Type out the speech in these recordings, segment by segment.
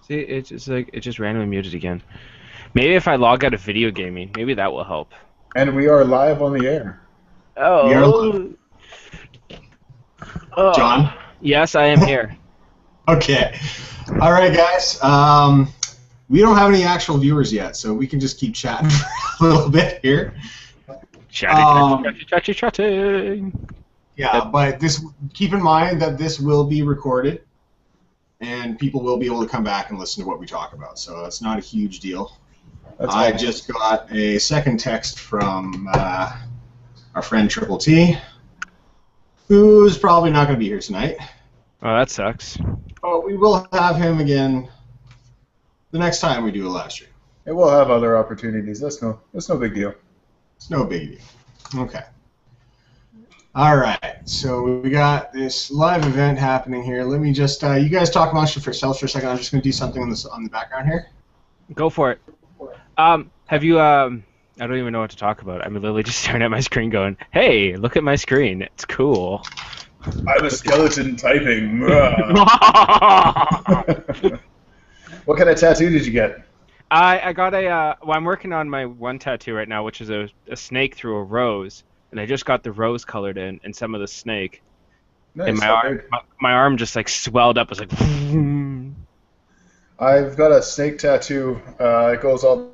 See, it's just like it just randomly muted again. Maybe if I log out of video gaming, maybe that will help. And we are live on the air. We are live. Oh, oh. John? Yes, I am here. Okay. All right, guys. We don't have any actual viewers yet, so we can just keep chatting for a little bit here. Chatting. Yeah, but keep in mind that this will be recorded, and people will be able to come back and listen to what we talk about, so it's not a huge deal. I just got a second text from our friend Triple T, who's probably not going to be here tonight. Oh, that sucks. But we will have him again the next time we do a live stream. It will have other opportunities. That's no big deal. It's no big deal. Okay. All right. So we got this live event happening here. Let me just you guys talk amongst yourselves for a second. I'm just going to do something on the background here. Go for it. Have you I don't even know what to talk about. I'm literally just staring at my screen going, "Hey, look at my screen. It's cool." I'm a skeleton typing. What kind of tattoo did you get? I got a well, I'm working on my one tattoo right now, which is a snake through a rose, and I just got the rose colored in and some of the snake. Nice. And my arm just like swelled up. It was like I've got a snake tattoo. It goes all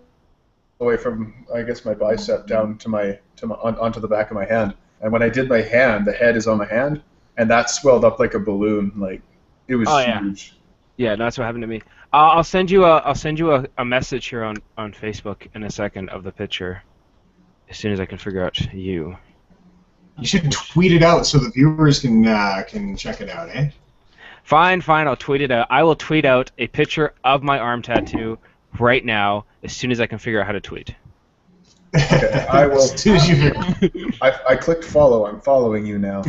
the way from, I guess, my bicep down to onto the back of my hand. And when I did my hand, the head is on my hand, and that swelled up like a balloon. Like it was huge. Yeah, that's what happened to me. I'll send you a message here on Facebook in a second of the picture, as soon as I can figure out you. You should tweet it out so the viewers can check it out, eh? Fine, I'll tweet it out. I will tweet out a picture of my arm tattoo right now, as soon as I can figure out how to tweet. Okay, I will. As soon as you figure. I clicked follow. I'm following you now.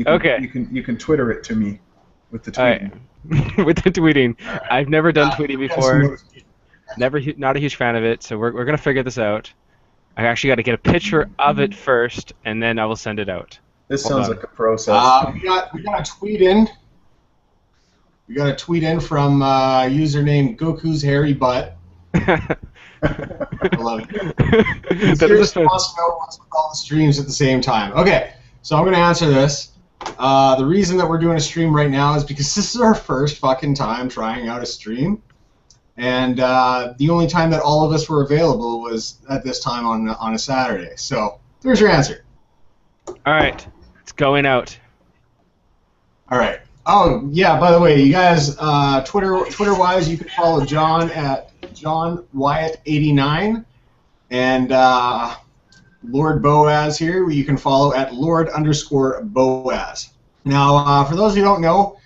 Okay. You can Twitter it to me with the tweeting. Right. With the tweeting. Right. I've never done tweeting before. Not a huge fan of it, so we're gonna figure this out. I actually got to get a picture of it first, and then I will send it out. This sounds like a process. We got a tweet in. We got a tweet in from username Goku's Hairy Butt. I love it. Seriously wants to know what's with all the streams at the same time. Okay, so I'm going to answer this. The reason that we're doing a stream right now is because this is our first fucking time trying out a stream. And the only time that all of us were available was at this time on a Saturday. So there's your answer. All right, it's going out. All right. Oh yeah. By the way, you guys, Twitter-wise, you can follow John at John Wyatt89, and Lord Boaz here, you can follow at Lord_Boaz. Now, for those who don't know,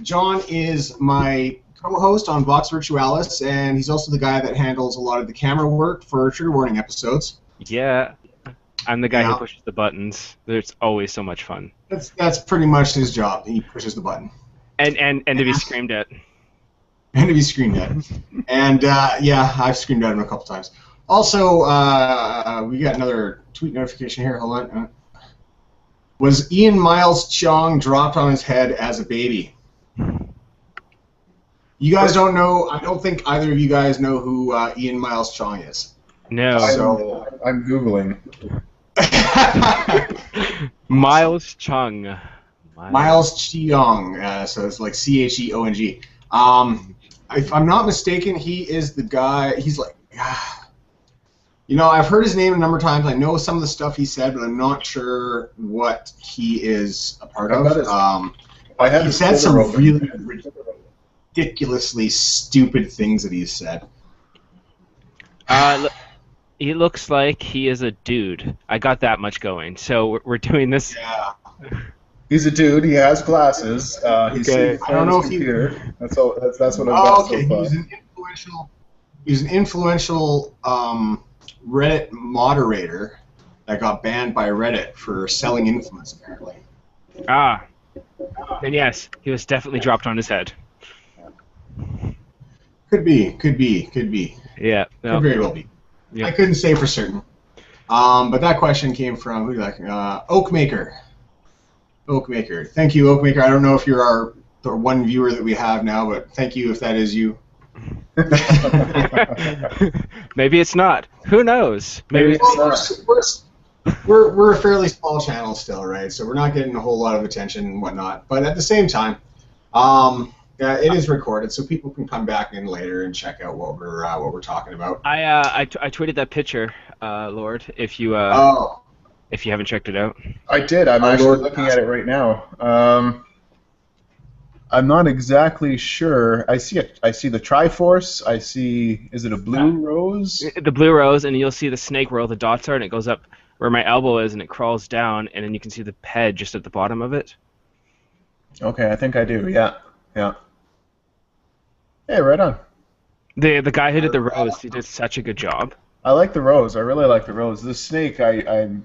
John is my co-host on Vox Virtualis, and he's also the guy that handles a lot of the camera work for Trigger Warning episodes. Yeah, I'm the guy who pushes the buttons. It's always so much fun. That's pretty much his job. He pushes the button. And to be screamed at. And to be screamed at. And yeah, I've screamed at him a couple times. Also, we got another tweet notification here. Hold on. Was Ian Miles Chong dropped on his head as a baby? You guys don't know. I don't think either of you guys know who Ian Miles Chong is. No. So I'm Googling. Miles Chung. Miles Cheong. So it's like Cheong. If I'm not mistaken, he is the guy. He's like, you know, I've heard his name a number of times. I know some of the stuff he said, but I'm not sure what he is a part of. He said some really ridiculously stupid things that he's said. He looks like he is a dude. I got that much going. So we're doing this. Yeah. He's a dude. He has glasses. Okay. I don't know if computer. That's all. That's what I've got so far. He's an influential Reddit moderator that got banned by Reddit for selling influence, apparently. Then yes, he was definitely dropped on his head. Could be. Yeah. No. Could very well be. Yeah. I couldn't say for certain. But that question came from Oakmaker. Oakmaker. Thank you, Oakmaker. I don't know if you're our the one viewer that we have now, but thank you if that is you. Maybe it's not. Who knows? Maybe it's not. We're a fairly small channel still, right? So we're not getting a whole lot of attention and whatnot. But at the same time, it is recorded, so people can come back in later and check out what we're talking about. I tweeted that picture, Lord. If you haven't checked it out. I did. I'm actually looking at it right now. I'm not exactly sure. I see it. I see the Triforce. I see. Is it a blue rose? The blue rose, and you'll see the snake where all the dots are, and it goes up where my elbow is, and it crawls down, and then you can see the head just at the bottom of it. Okay, I think I do. Yeah. Hey, right on. The guy who did the rose, he did such a good job. I like the rose. I really like the rose. The snake, I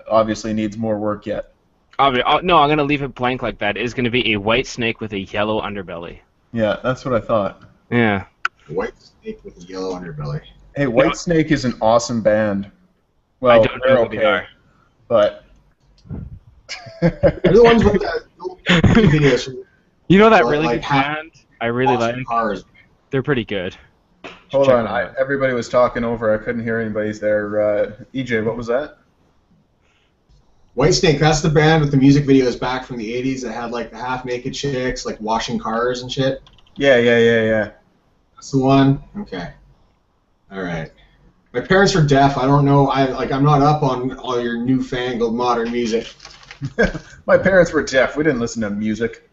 obviously needs more work yet. No, I'm going to leave it blank like that. It is going to be a white snake with a yellow underbelly. Yeah, that's what I thought. Yeah. White snake with a yellow underbelly. Hey, Whitesnake is an awesome band. Well, I don't know who they are. But they're the ones with the videos. You know that really good band? I really like. Cars. They're pretty good. Hold on, everybody was talking over. I couldn't hear anybody's there. EJ, what was that? Whitesnake, that's the band with the music videos back from the 80s that had like the half-naked chicks like washing cars and shit. Yeah. That's the one? Okay. All right. My parents are deaf. I don't know. I'm not up on all your newfangled modern music. My parents were deaf. We didn't listen to music.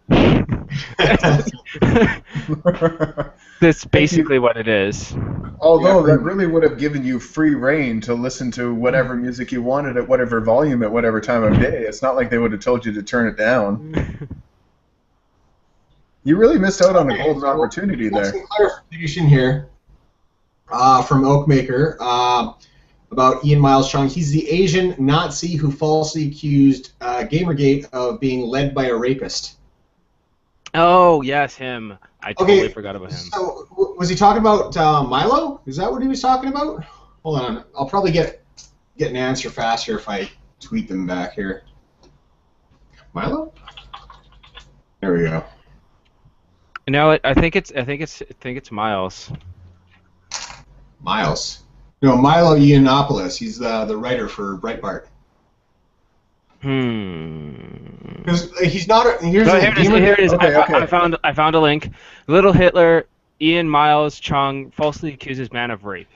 That's basically what it is. Although that really would have given you free reign to listen to whatever music you wanted at whatever volume at whatever time of day. It's not like they would have told you to turn it down. You really missed out on a golden opportunity there. Some clarification here from Oakmaker about Ian Miles Chung. He's the Asian Nazi who falsely accused Gamergate of being led by a rapist. Oh, yes, him. I totally forgot about him. So, was he talking about Milo? Is that what he was talking about? Hold on. I'll probably get an answer faster if I tweet them back here. Milo? There we go. No, I think it's Miles. Miles. No, Milo Yiannopoulos. He's the writer for Breitbart. Because he's not. Here it is. Okay. I found a link. Little Hitler, Ian Miles Chung falsely accuses man of rape.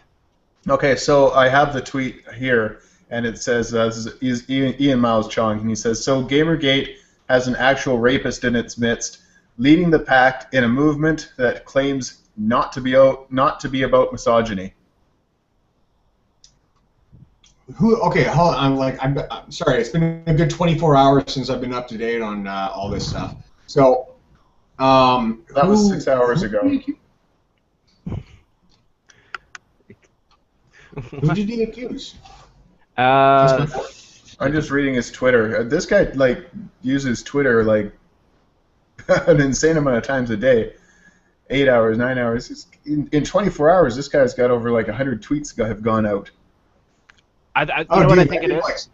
Okay, so I have the tweet here, and it says this is Ian Miles Chung, and he says, "So Gamergate has an actual rapist in its midst, leading the pack in a movement that claims not to be about misogyny." Okay, hold on. I'm sorry. It's been a good 24 hours since I've been up to date on all this stuff. So, that was 6 hours ago. Who did he accuse? I'm just reading his Twitter. This guy uses Twitter an insane amount of times a day. 8 hours, 9 hours. In 24 hours, this guy's got over 100 tweets have gone out. You know what I think it is?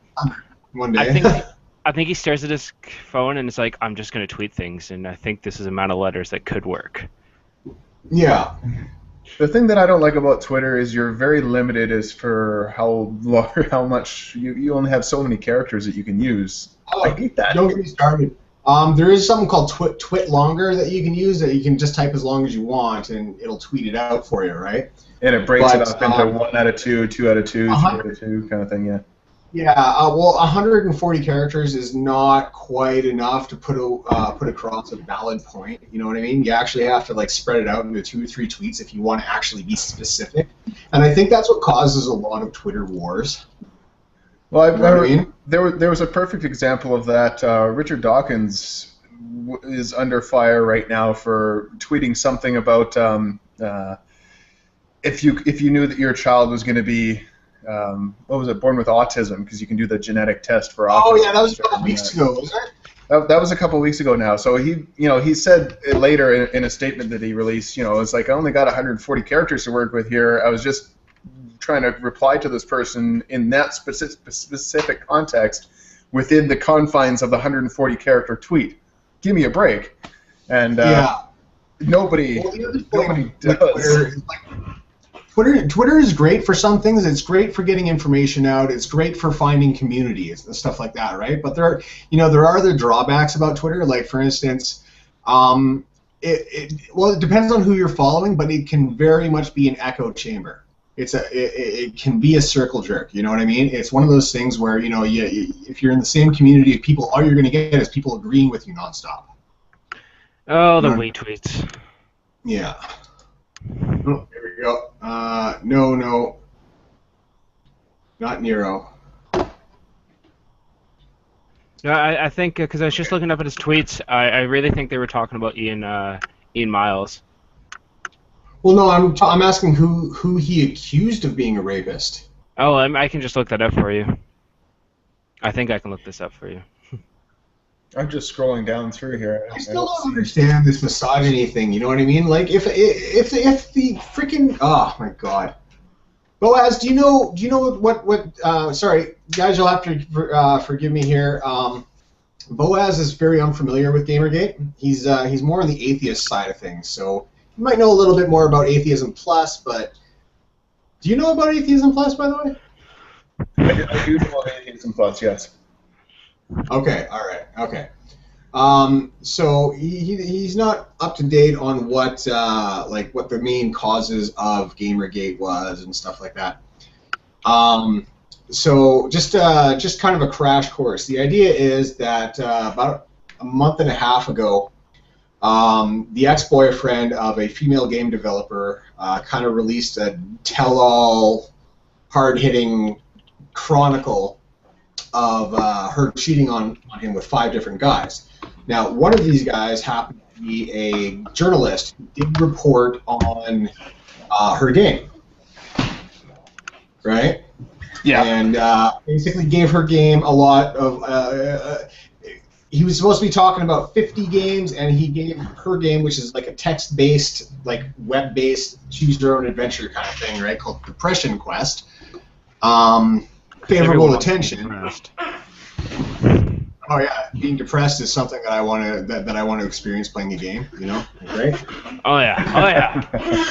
One day. I think he stares at his phone and it's like, I'm just going to tweet things, and I think this is the amount of letters that could work. Yeah. The thing that I don't like about Twitter is you're very limited as for how much you only have so many characters that you can use. Oh, I hate that. Don't get me started. There is something called Twit Longer that you can use that you can just type as long as you want and it'll tweet it out for you, right? And it breaks it up into 1 out of 2, 2 out of 2, 3 out of 2 kind of thing, yeah. Yeah, well, 140 characters is not quite enough to put across a valid point. You know what I mean? You actually have to spread it out into 2 or 3 tweets if you want to actually be specific. And I think that's what causes a lot of Twitter wars. Well, there was a perfect example of that. Richard Dawkins is under fire right now for tweeting something about if you knew that your child was going to be born with autism, because you can do the genetic test for autism. Oh yeah, that was a couple weeks ago, wasn't it? That was a couple weeks ago now. So he said later in a statement that he released, it's like, I only got 140 characters to work with here. I was just trying to reply to this person in that specific context within the confines of the 140 character tweet. Give me a break. and yeah. nobody Well, the other thing does. with Twitter is great for some things. It's great for getting information out. It's great for finding communities and stuff like that, right? But there are other drawbacks about Twitter. Like, for instance, it depends on who you're following, but it can very much be an echo chamber. It can be a circle jerk. You know what I mean? It's one of those things where if you're in the same community of people, all you're going to get is people agreeing with you nonstop. Oh, the retweets. Yeah. Oh, here we go. No. Not Nero. No, I think because I was just looking up at his tweets, I really think they were talking about Ian Miles. Well, no, I'm asking who he accused of being a rapist. Oh, I can just look that up for you. I think I can look this up for you. I'm just scrolling down through here. I still don't understand this misogyny thing. You know what I mean? Like, if the freaking, oh my god, Boaz, do you know what? Sorry, guys, you'll have to forgive me here. Boaz is very unfamiliar with Gamergate. He's more on the atheist side of things, so you might know a little bit more about Atheism Plus. But do you know about Atheism Plus, by the way? I do know about Atheism Plus, yes. Okay, all right, okay. So he's not up to date on what the main causes of Gamergate was and stuff like that. So just kind of a crash course. The idea is that about a month and a half ago, the ex-boyfriend of a female game developer kind of released a tell-all, hard-hitting chronicle of her cheating on him with 5 different guys. Now, one of these guys happened to be a journalist who did report on her game, right? Yeah. And basically gave her game a lot of... he was supposed to be talking about 50 games, and he gave her game, which is like a text-based, like web-based, choose-your-own-adventure kind of thing, right, called Depression Quest. Favorable attention. Oh yeah, being depressed is something that I want to experience playing a game. You know, right? Oh yeah.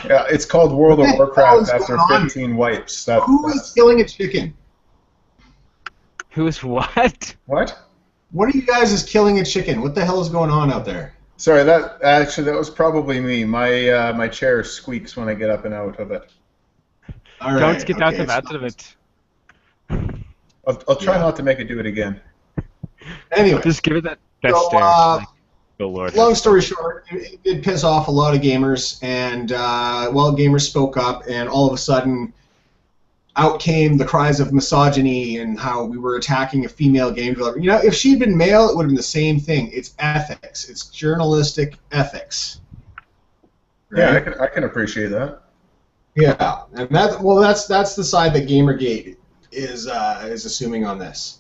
Yeah, it's called World of Warcraft after 15 wipes. Who is killing a chicken? Who is what? What? One of you guys is killing a chicken. What the hell is going on out there? Sorry, that was probably me. My chair squeaks when I get up and out of it. All right, Don't get out of it. I'll try not to make it do it again. Anyway, just give it that stare. Oh Lord. Long story short, it did piss off a lot of gamers, and gamers spoke up, and all of a sudden, out came the cries of misogyny and how we were attacking a female game developer. You know, if she'd been male, it would have been the same thing. It's ethics. It's journalistic ethics. Right? Yeah, I can appreciate that. Yeah, and that's the side that Gamergate is assuming on this.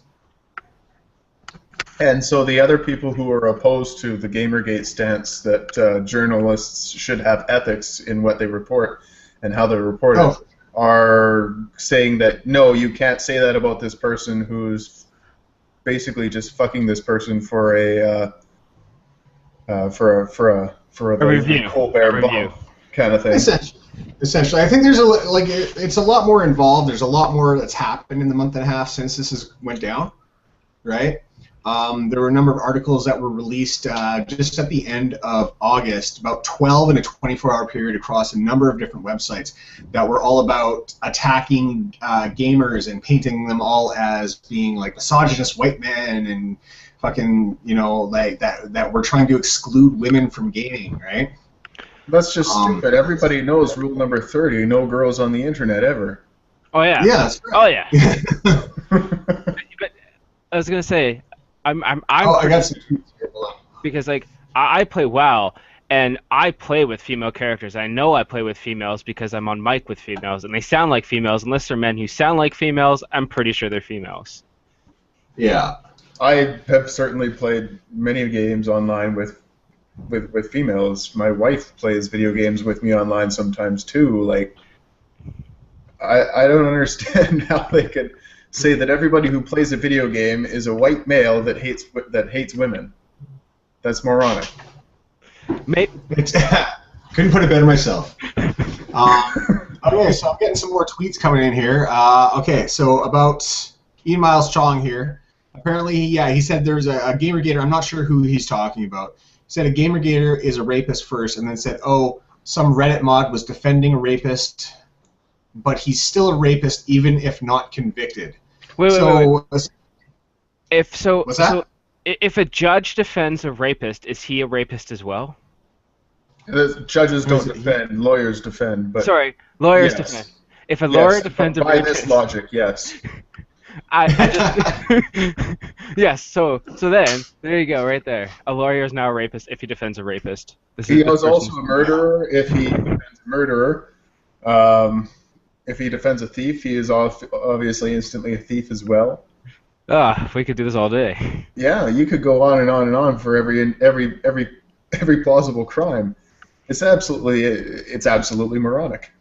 And so the other people who are opposed to the Gamergate stance that journalists should have ethics in what they report and how they report it are saying that no, you can't say that about this person who's basically just fucking this person for a review, Colbert Bump kind of thing. Essentially, I think there's it's a lot more involved. There's a lot more that's happened in the month and a half since this went down, right? There were a number of articles that were released just at the end of August, about 12 in a 24-hour period across a number of different websites that were all about attacking gamers and painting them all as being like misogynist white men and fucking, like that we're trying to exclude women from gaming, right? That's just stupid. Everybody knows rule number 30: no girls on the internet ever. Oh yeah. Yeah. That's right. Oh yeah. But I was gonna say, I got some because like I play WoW and I play with female characters. I know I play with females because I'm on mic with females and they sound like females. Unless they're men who sound like females, I'm pretty sure they're females. Yeah. I have certainly played many games online with females. My wife plays video games with me online sometimes too. Like, I don't understand how they could say that everybody who plays a video game is a white male that hates women. That's moronic. Couldn't put it better myself. Okay, so I'm getting some more tweets coming in here. Okay, so about Ian Miles Chong here. Apparently, yeah, he said there's a Gamergator. I'm not sure who he's talking about. He said a Gamergator is a rapist first, and then said, oh, some Reddit mod was defending a rapist, but he's still a rapist even if not convicted. Wait. What's that? So if a judge defends a rapist, is he a rapist as well? The judges don't defend, lawyers defend. But sorry, lawyers defend. If a lawyer defends a rapist, by this logic, yes. I just yes. So then there you go, right there. A lawyer is now a rapist if he defends a rapist. He is also a murderer if he defends a murderer. If he defends a thief, he is obviously instantly a thief as well. We could do this all day. Yeah, you could go on and on and on for every plausible crime. It's absolutely moronic.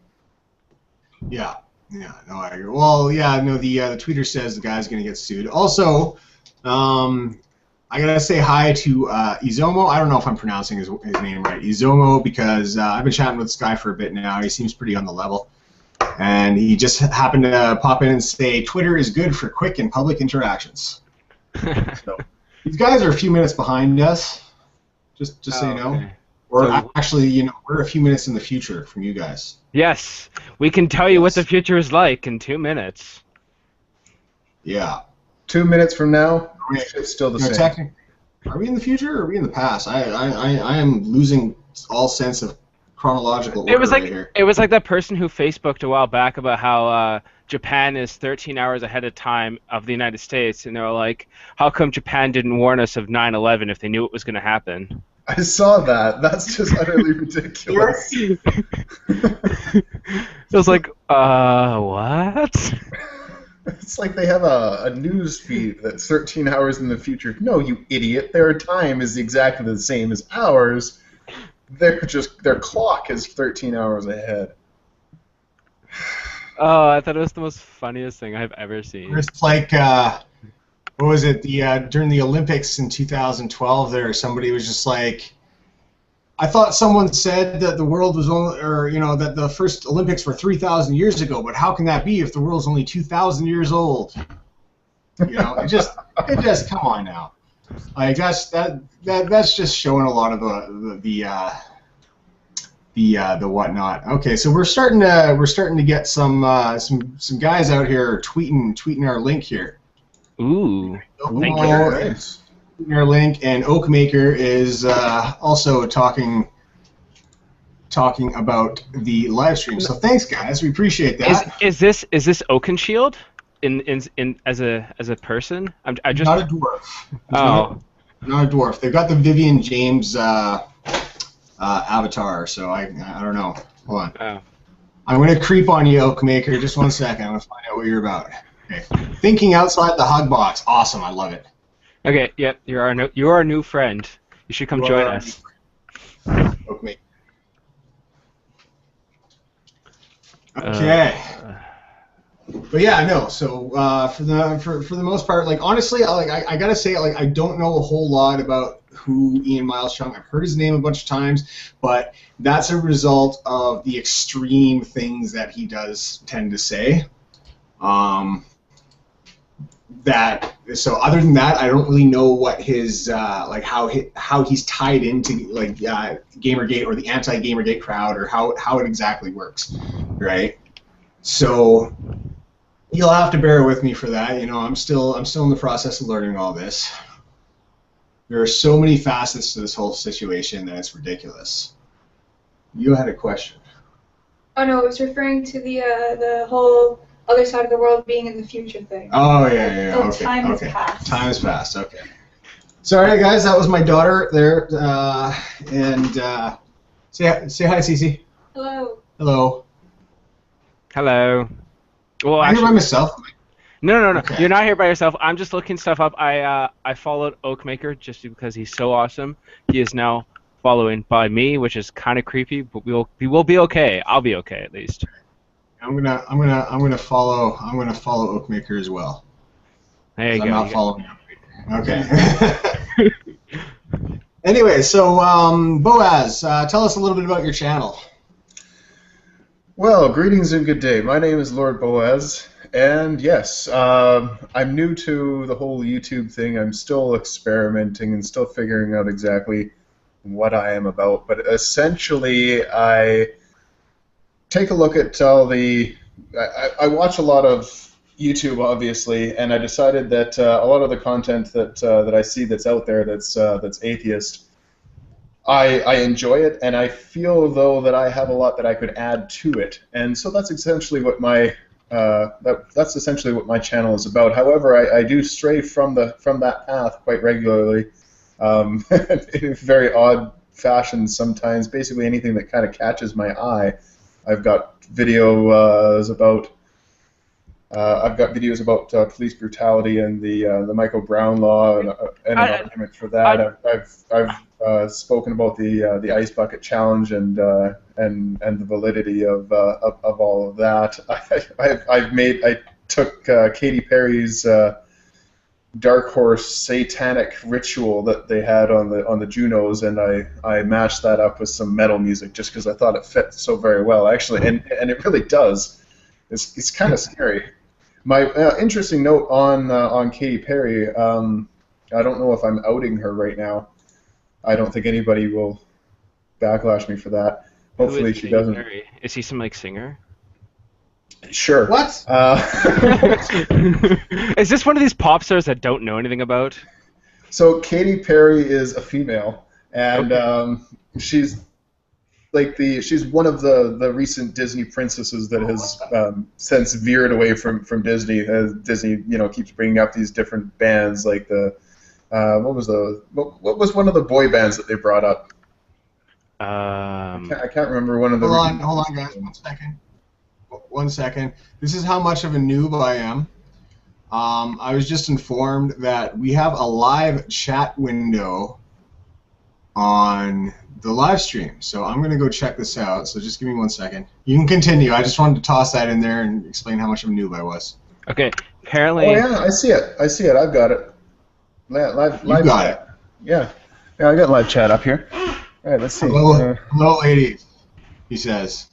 Yeah, no, I agree. Well, yeah, no, the tweeter says the guy's gonna get sued. Also, I gotta say hi to Izomo. I don't know if I'm pronouncing his name right, Izomo, because I've been chatting with this guy for a bit now. He seems pretty on the level, and he just happened to pop in and say Twitter is good for quick and public interactions. So these guys are a few minutes behind us, just so you know. Okay. Or actually, we're a few minutes in the future from you guys. Yes, we can tell you what the future is like in 2 minutes. Yeah. 2 minutes from now, it's still the same. Are we in the future or are we in the past? I am losing all sense of chronological order right here. It was like that person who Facebooked a while back about how Japan is 13 hours ahead of time of the United States, and they were like, how come Japan didn't warn us of 9/11 if they knew it was going to happen? I saw that. That's just utterly ridiculous. It was like, what? It's like they have a news feed that's 13 hours in the future. No, you idiot. Their time is exactly the same as ours. Their clock is 13 hours ahead. Oh, I thought it was the most funniest thing I've ever seen. It's like, what was it? During the Olympics in 2012, somebody was just like, I thought someone said that the world was only, that the first Olympics were 3,000 years ago, but how can that be if the world's only 2,000 years old? It just come on now. Like that's just showing a lot of the whatnot. Okay, so we're starting to get some guys out here tweeting our link here. Ooh, thank you. Nice. Our link, and Oakmaker is also talking about the live stream. So thanks, guys. We appreciate that. Is this Oakenshield in as a person? I just not a dwarf. Oh, not a dwarf. They've got the Vivian James avatar. So I don't know. Hold on. Oh. I'm gonna creep on you, Oakmaker. Just 1 second. I'm gonna find out what you're about. Okay. Thinking outside the hug box. Awesome. I love it. Okay, yep, you're our new friend. You should come join us. Okay. But yeah, no. So for the most part, like honestly, I gotta say, like I don't know a whole lot about who Ian Miles Chung. I've heard his name a bunch of times, but that's a result of the extreme things that he does tend to say. So other than that, I don't really know what his like how he's tied into like Gamergate or the anti-Gamergate crowd or how it exactly works, right? So you'll have to bear with me for that. I'm still in the process of learning all this. There are so many facets to this whole situation that it's ridiculous. You had a question. Oh no, I was referring to the whole other side of the world being in the future thing. Oh yeah. Oh, okay. Time has passed. Time has passed. Okay. Sorry guys, that was my daughter there. And say hi, Cece. Hello. Hello. Hello. Well, I'm here by myself. No. Okay. You're not here by yourself. I'm just looking stuff up. I followed Oakmaker just because he's so awesome. He is now following by me, which is kind of creepy, but we will be okay. I'll be okay at least. I'm gonna follow Oakmaker as well. There you go. I'm not following Oakmaker. Okay. Anyway, so Boaz, tell us a little bit about your channel. Well, greetings and good day. My name is Lord Boaz, and yes, I'm new to the whole YouTube thing. I'm still experimenting and still figuring out exactly what I am about, but essentially I take a look at all the... I watch a lot of YouTube, obviously, and I decided that a lot of the content that I see that's out there that's atheist, I enjoy it, and I feel though that I have a lot that I could add to it, and so that's essentially what my that's essentially what my channel is about. However, I do stray from that path quite regularly, in very odd fashions sometimes. Basically, anything that kind of catches my eye. I've got videos about. I've got videos about police brutality and the Michael Brown law and an argument for that. I've spoken about the ice bucket challenge and the validity of all of that. I took Katy Perry's Dark Horse satanic ritual that they had on the Junos, and I mashed that up with some metal music just because I thought it fit so very well, actually, and it really does. It's kind of scary. My interesting note on Katy Perry. I don't know if I'm outing her right now. I don't think anybody will backlash me for that. Hopefully she doesn't. Perry? Is he some like singer? Sure. What? Is this one of these pop stars that don't know anything about? So Katy Perry is a female, and she's she's one of the recent Disney princesses that has since veered away from Disney. Disney, keeps bringing up these different bands, like the what was one of the boy bands that they brought up? I can't remember one of the. Hold on, guys. 1 second. This is how much of a noob I am. I was just informed that we have a live chat window on the live stream, so I'm going to go check this out. So just give me 1 second. You can continue. I just wanted to toss that in there and explain how much of a noob I was. Okay. Apparently. Oh yeah, I see it. I've got it. Live you got chat. Yeah, I got live chat up here. All right, let's see. Hello, ladies. He says.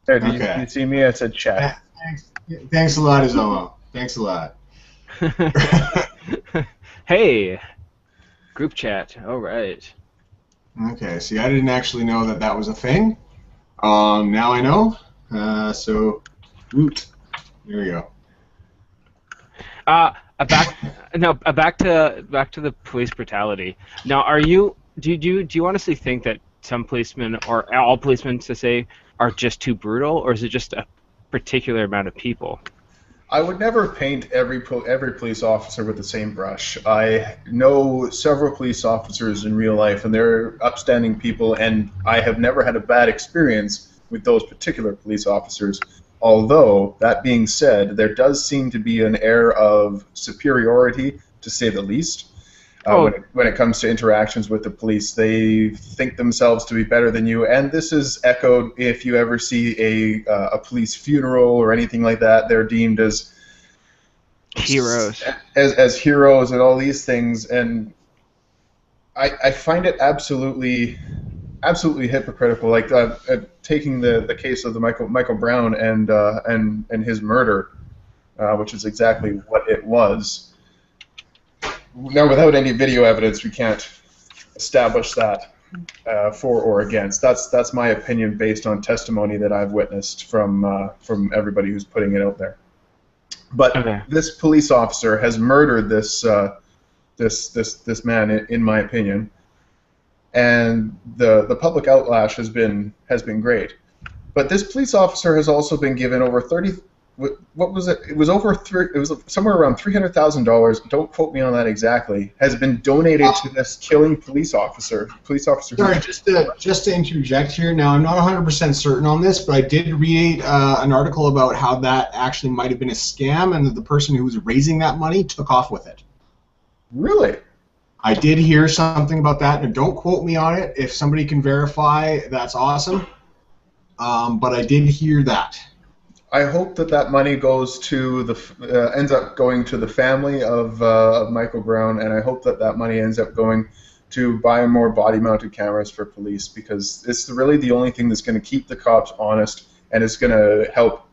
There, did you see me? I said chat. Thanks a lot, Isomo. Thanks a lot. Hey, group chat. All right. Okay. See, I didn't actually know that was a thing. Now I know. So, root. There we go. Back to the police brutality. Now, do you honestly think that some policemen, or all policemen to say, are just too brutal, or is it just a particular amount of people? I would never paint every police officer with the same brush. I know several police officers in real life, and they're upstanding people, and I have never had a bad experience with those particular police officers. Although, that being said, there does seem to be an air of superiority, to say the least. When it comes to interactions with the police, they think themselves to be better than you, and this is echoed if you ever see a police funeral or anything like that. They're deemed as heroes, as heroes, and all these things. And I find it absolutely hypocritical. Like taking the case of the Michael Brown and his murder, which is exactly what it was. Now, without any video evidence, we can't establish that for or against. That's my opinion based on testimony that I've witnessed from everybody who's putting it out there. But this police officer has murdered this man, in my opinion, and the public outlash has been great. But this police officer has also been given over 30. What was it? It was it was somewhere around $300,000. Don't quote me on that exactly. Has been donated to this killing police officer. Sorry, just to interject here. Now, I'm not 100% certain on this, but I did read an article about how that actually might have been a scam, and that the person who was raising that money took off with it. Really? I did hear something about that, and don't quote me on it. If somebody can verify, that's awesome. But I did hear that. I hope that money goes to ends up going to the family of Michael Brown, and I hope that money ends up going to buy more body-mounted cameras for police, because it's really the only thing that's going to keep the cops honest, and it's going to help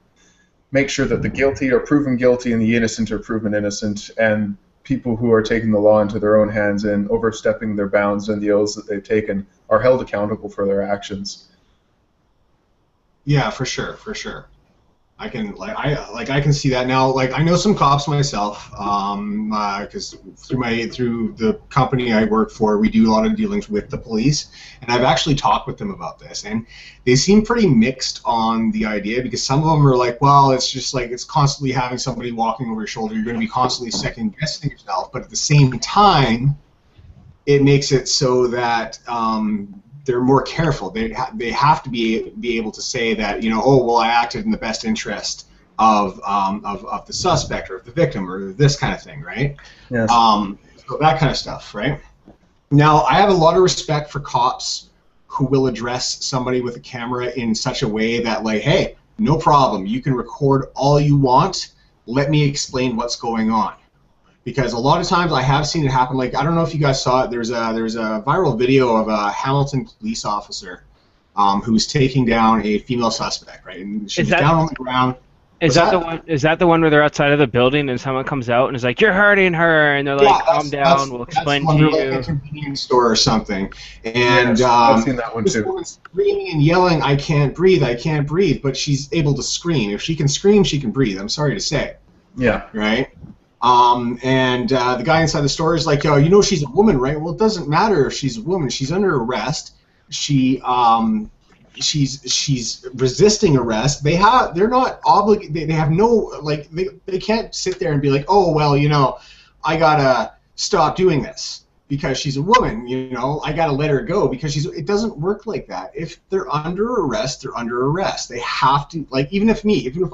make sure that the guilty are proven guilty and the innocent are proven innocent, and people who are taking the law into their own hands and overstepping their bounds and the oaths that they've taken are held accountable for their actions. Yeah, for sure, for sure. I can I can see that now. Like, I know some cops myself, because through the company I work for, we do a lot of dealings with the police, and I've actually talked with them about this, and they seem pretty mixed on the idea, because some of them are like, well, it's just like it's constantly having somebody walking over your shoulder. You're going to be constantly second guessing yourself, but at the same time, it makes it so that they're more careful. They have to be able to say that, you know, oh, well, I acted in the best interest of the suspect or of the victim or this kind of thing, right? Yes. So that kind of stuff, right? Now, I have a lot of respect for cops who will address somebody with a camera in such a way that, like, hey, no problem, you can record all you want. Let me explain what's going on. Because a lot of times I have seen it happen. Like, I don't know if you guys saw it. There's a viral video of a Hamilton police officer who's taking down a female suspect, right? And she's down on the ground. Is that the one where they're outside of the building and someone comes out and is like, "You're hurting her," and they're like, "Calm down, we'll explain to you." Like a convenience store or something. And yes, I've seen that one too. This woman's screaming and yelling, "I can't breathe! I can't breathe!" But she's able to scream. If she can scream, she can breathe. I'm sorry to say. Yeah. Right. The guy inside the store is like, "Yo, you know she's a woman, right?" Well, it doesn't matter if she's a woman. She's under arrest. She's resisting arrest. They're not obligated. They have no, like, they can't sit there and be like, "Oh, well, you know, I gotta stop doing this because she's a woman. You know, I gotta let her go because she's." It doesn't work like that. If they're under arrest, they're under arrest. They have to, like, even if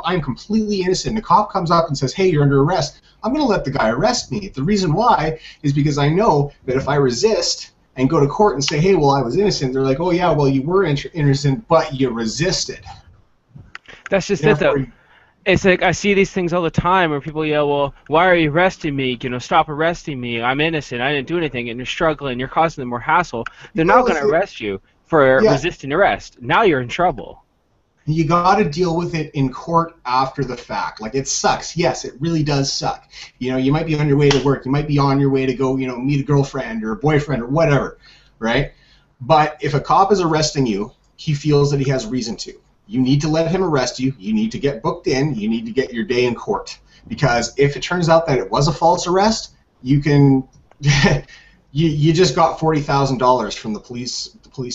I'm completely innocent, and the cop comes up and says, "Hey, you're under arrest," I'm gonna let the guy arrest me. The reason why is because I know that if I resist and go to court and say, "Hey, well, I was innocent," they're like, "Oh yeah, well, you were innocent, but you resisted." That's just it, though. It's like I see these things all the time where people yell, "Well, why are you arresting me? You know, stop arresting me. I'm innocent. I didn't do anything." And you're struggling. You're causing them more hassle. They're not going to arrest you for resisting arrest. Now you're in trouble. You got to deal with it in court after the fact. Like, it sucks. Yes, it really does suck. You know, you might be on your way to work. You might be on your way to go, you know, meet a girlfriend or a boyfriend or whatever, right? But if a cop is arresting you, he feels that he has reason to. You need to let him arrest you. You need to get booked in. You need to get your day in court. Because if it turns out that it was a false arrest, you can you just got $40,000 from the police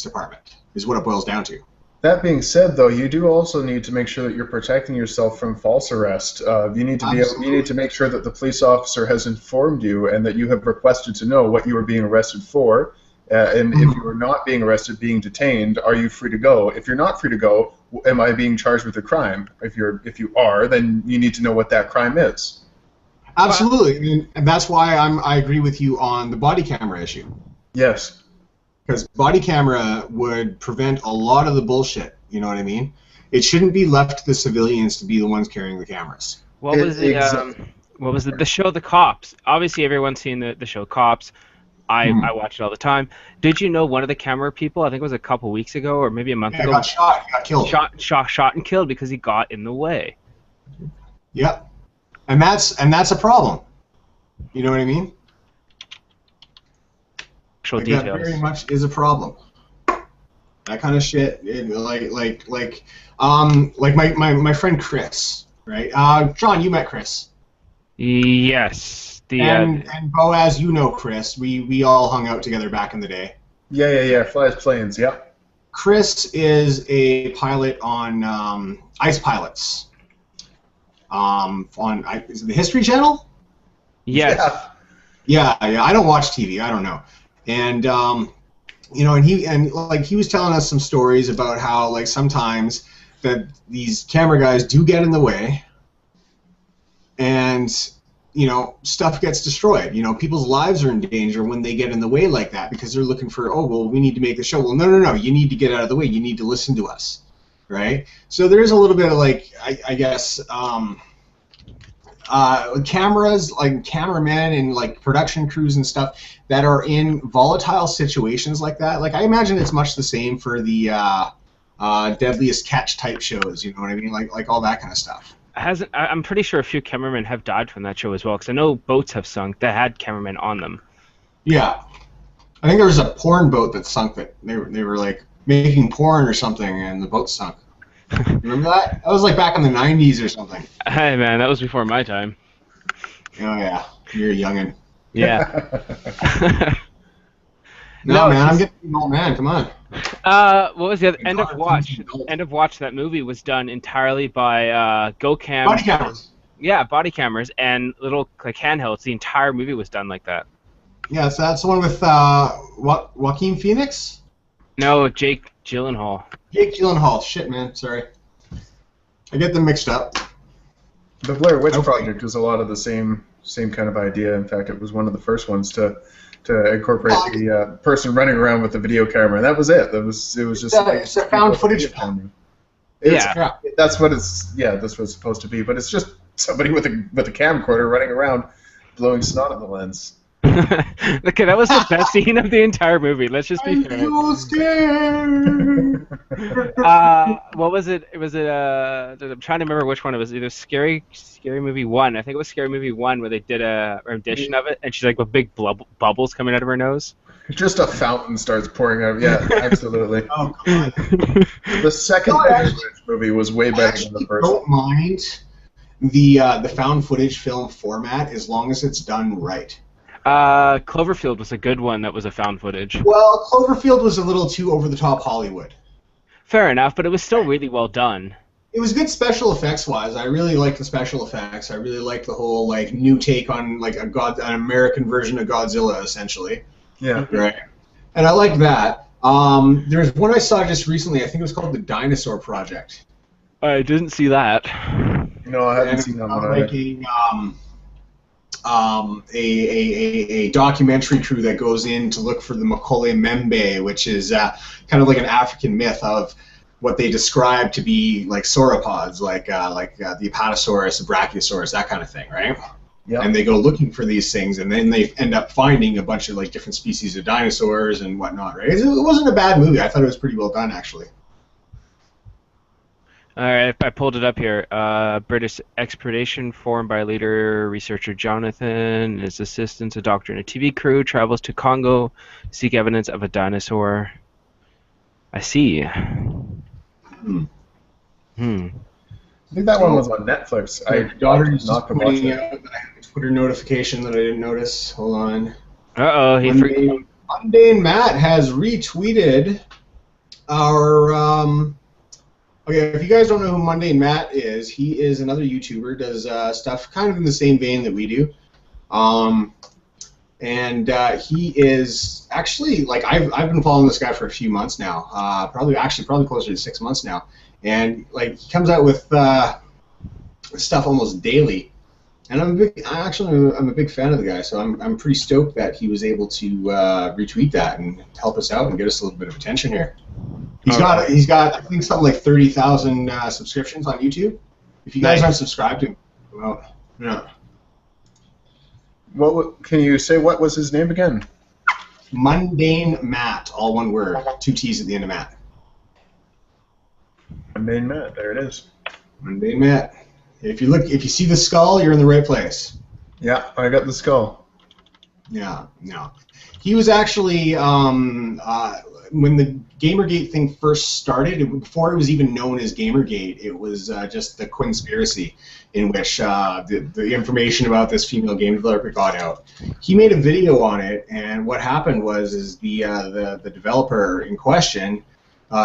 department, is what it boils down to. That being said, though, you do also need to make sure that you're protecting yourself from false arrest. You need to make sure that the police officer has informed you and that you have requested to know what you are being arrested for. And if you are not being arrested, being detained, are you free to go? If you're not free to go, am I being charged with a crime? If you are, then you need to know what that crime is. Absolutely, and that's why I agree with you on the body camera issue. Yes. Because body camera would prevent a lot of the bullshit, you know what I mean? It shouldn't be left to the civilians to be the ones carrying the cameras. What was the show The Cops? Obviously everyone's seen the show Cops. I watch it all the time. Did you know one of the camera people, I think it was a couple weeks ago or maybe a month ago, got shot, got killed. Shot and killed because he got in the way. Yep. And that's a problem. You know what I mean? Like, that very much is a problem. That kind of shit, like my friend Chris, right? John, you met Chris. Yes. And Boaz, you know Chris. We all hung out together back in the day. Yeah. Flies planes. Yeah. Chris is a pilot on Ice Pilots. Is it the History Channel? Yes. Yeah. I don't watch TV. I don't know. And you know, he was telling us some stories about how, like, sometimes that these camera guys do get in the way, and, you know, stuff gets destroyed. You know, people's lives are in danger when they get in the way like that because they're looking for, oh, well, we need to make the show. Well, no, you need to get out of the way. You need to listen to us, right? So there is a little bit of, like, I guess cameras, like cameramen and like production crews and stuff that are in volatile situations like that. Like I imagine it's much the same for the Deadliest Catch type shows. You know what I mean? Like all that kind of stuff. I'm pretty sure a few cameramen have died from that show as well, because I know boats have sunk that had cameramen on them. Yeah, I think there was a porn boat that sunk. That they were like making porn or something, and the boat sunk. Remember that? That was like back in the '90s or something. Hey man, that was before my time. Oh yeah, you're a youngin'. Yeah. No man, I'm getting an old man. Come on. What was the other End of Watch? End of Watch. That movie was done entirely by GoCam. Body cameras. Yeah, body cameras and little like handhelds. The entire movie was done like that. Yeah, so that's the one with Joaquin Phoenix. No, Jake Gyllenhaal. Jake Gyllenhaal. Shit, man. Sorry. I get them mixed up. The Blair Witch Project was a lot of the same kind of idea. In fact, it was one of the first ones to incorporate the person running around with the video camera, and that was it. It was just it's a found footage film. Yeah, that's what it's. Yeah, that's what it's supposed to be. But it's just somebody with a camcorder running around, blowing snot on the lens. Okay, that was the best scene of the entire movie. Let's just be fair. I'm so scared. What was it? I'm trying to remember which one it was. Either Scary Movie 1. I think it was Scary Movie 1 where they did a rendition of it, and she's like with big bubbles coming out of her nose. Just a fountain starts pouring out. Yeah, absolutely. Oh god. The second movie was way better than the first. Don't mind the found footage film format as long as it's done right. Cloverfield was a good one that was a found footage. Well, Cloverfield was a little too over-the-top Hollywood. Fair enough, but it was still really well done. It was good special effects-wise. I really liked the special effects. I really liked the whole like new take on like an American version of Godzilla, essentially. Yeah. Right. And I liked that. There's one I saw just recently. I think it was called The Dinosaur Project. I didn't see that. No, I haven't seen that one. A documentary crew that goes in to look for the Makole Membe, which is kind of like an African myth of what they describe to be like sauropods, like the Apatosaurus, the Brachiosaurus, that kind of thing, right? Yeah. And they go looking for these things, and then they end up finding a bunch of like different species of dinosaurs and whatnot, right? It wasn't a bad movie. I thought it was pretty well done, actually. All right, I pulled it up here. British expedition formed by leader researcher Jonathan and his assistants, a doctor and a TV crew, travels to Congo to seek evidence of a dinosaur. I see. I think that one was on Netflix. My daughter is just pointing out that I have a Twitter notification that I didn't notice. Hold on. Uh-oh, Mundane Matt has retweeted our... Okay, if you guys don't know who Mundane Matt is, he is another YouTuber, does stuff kind of in the same vein that we do. And he is actually, like, I've been following this guy for a few months now, probably closer to 6 months now. And, like, he comes out with stuff almost daily. And I'm a big fan of the guy, so I'm pretty stoked that he was able to retweet that and help us out and get us a little bit of attention here. He's got I think something like 30,000 subscriptions on YouTube. If you guys aren't subscribed to him, well, yeah. What can you say? What was his name again? Mundane Matt, all one word, 2 T's at the end of Matt. Mundane Matt, there it is. Mundane Matt. If you see the skull, you're in the right place. Yeah, I got the skull. Yeah, no. He was actually when the Gamergate thing first started, before it was even known as Gamergate, it was just the conspiracy in which the information about this female game developer got out. He made a video on it, and what happened was the developer in question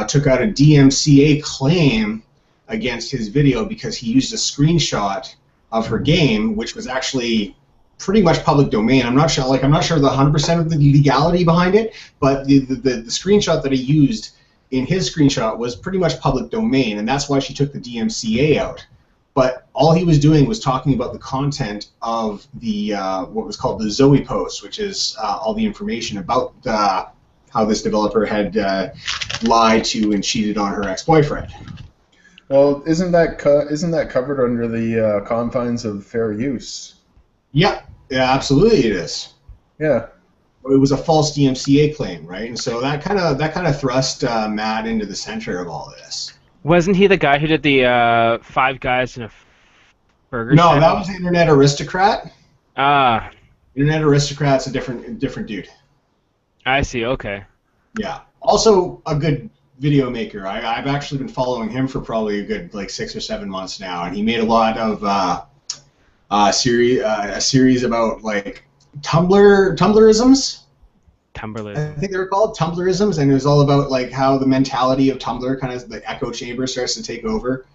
took out a DMCA claim against his video because he used a screenshot of her game, which was actually pretty much public domain. I'm not sure the 100% of the legality behind it, but the screenshot that he used in his screenshot was pretty much public domain, and that's why she took the DMCA out. But all he was doing was talking about the content of the what was called the Zoe post, which is all the information about how this developer had lied to and cheated on her ex-boyfriend. Well, isn't that covered under the confines of fair use? Yeah, yeah, absolutely it is. Yeah. It was a false DMCA claim, right? And so that kind of thrust Matt into the center of all this. Wasn't he the guy who did the Five Guys in a Burger No, that Sandwich? was Internet Aristocrat. Ah, Internet Aristocrat's a different dude. I see. Okay. Yeah. Also a good video maker. I've actually been following him for probably a good like 6 or 7 months now, and he made a lot of a series about like Tumblrisms. I think they were called Tumblrisms, and it was all about like how the mentality of Tumblr kind of the echo chamber starts to take over.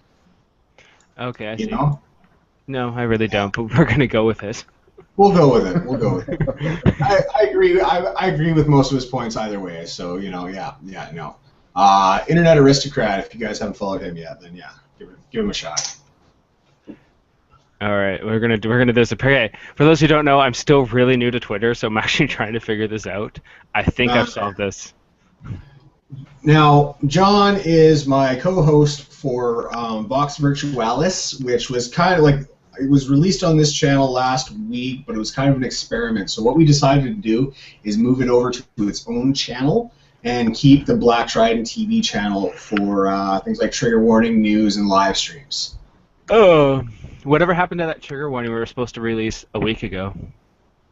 Okay, I see. You know? No, I really don't, but we're gonna go with it. We'll go with it. We'll go with it. I agree. I agree with most of his points either way. So yeah, no. Internet Aristocrat. If you guys haven't followed him yet, then yeah, give him a shot. All right, we're gonna do this. Okay, for those who don't know, I'm still really new to Twitter, so I'm actually trying to figure this out. I think I've solved this. Now, John is my co-host for Vox Virtualis, which was kind of like, it was released on this channel last week, but it was kind of an experiment. So what we decided to do is move it over to its own channel and keep the Black Trident TV channel for things like trigger warning, news, and live streams. Oh, whatever happened to that trigger warning we were supposed to release a week ago?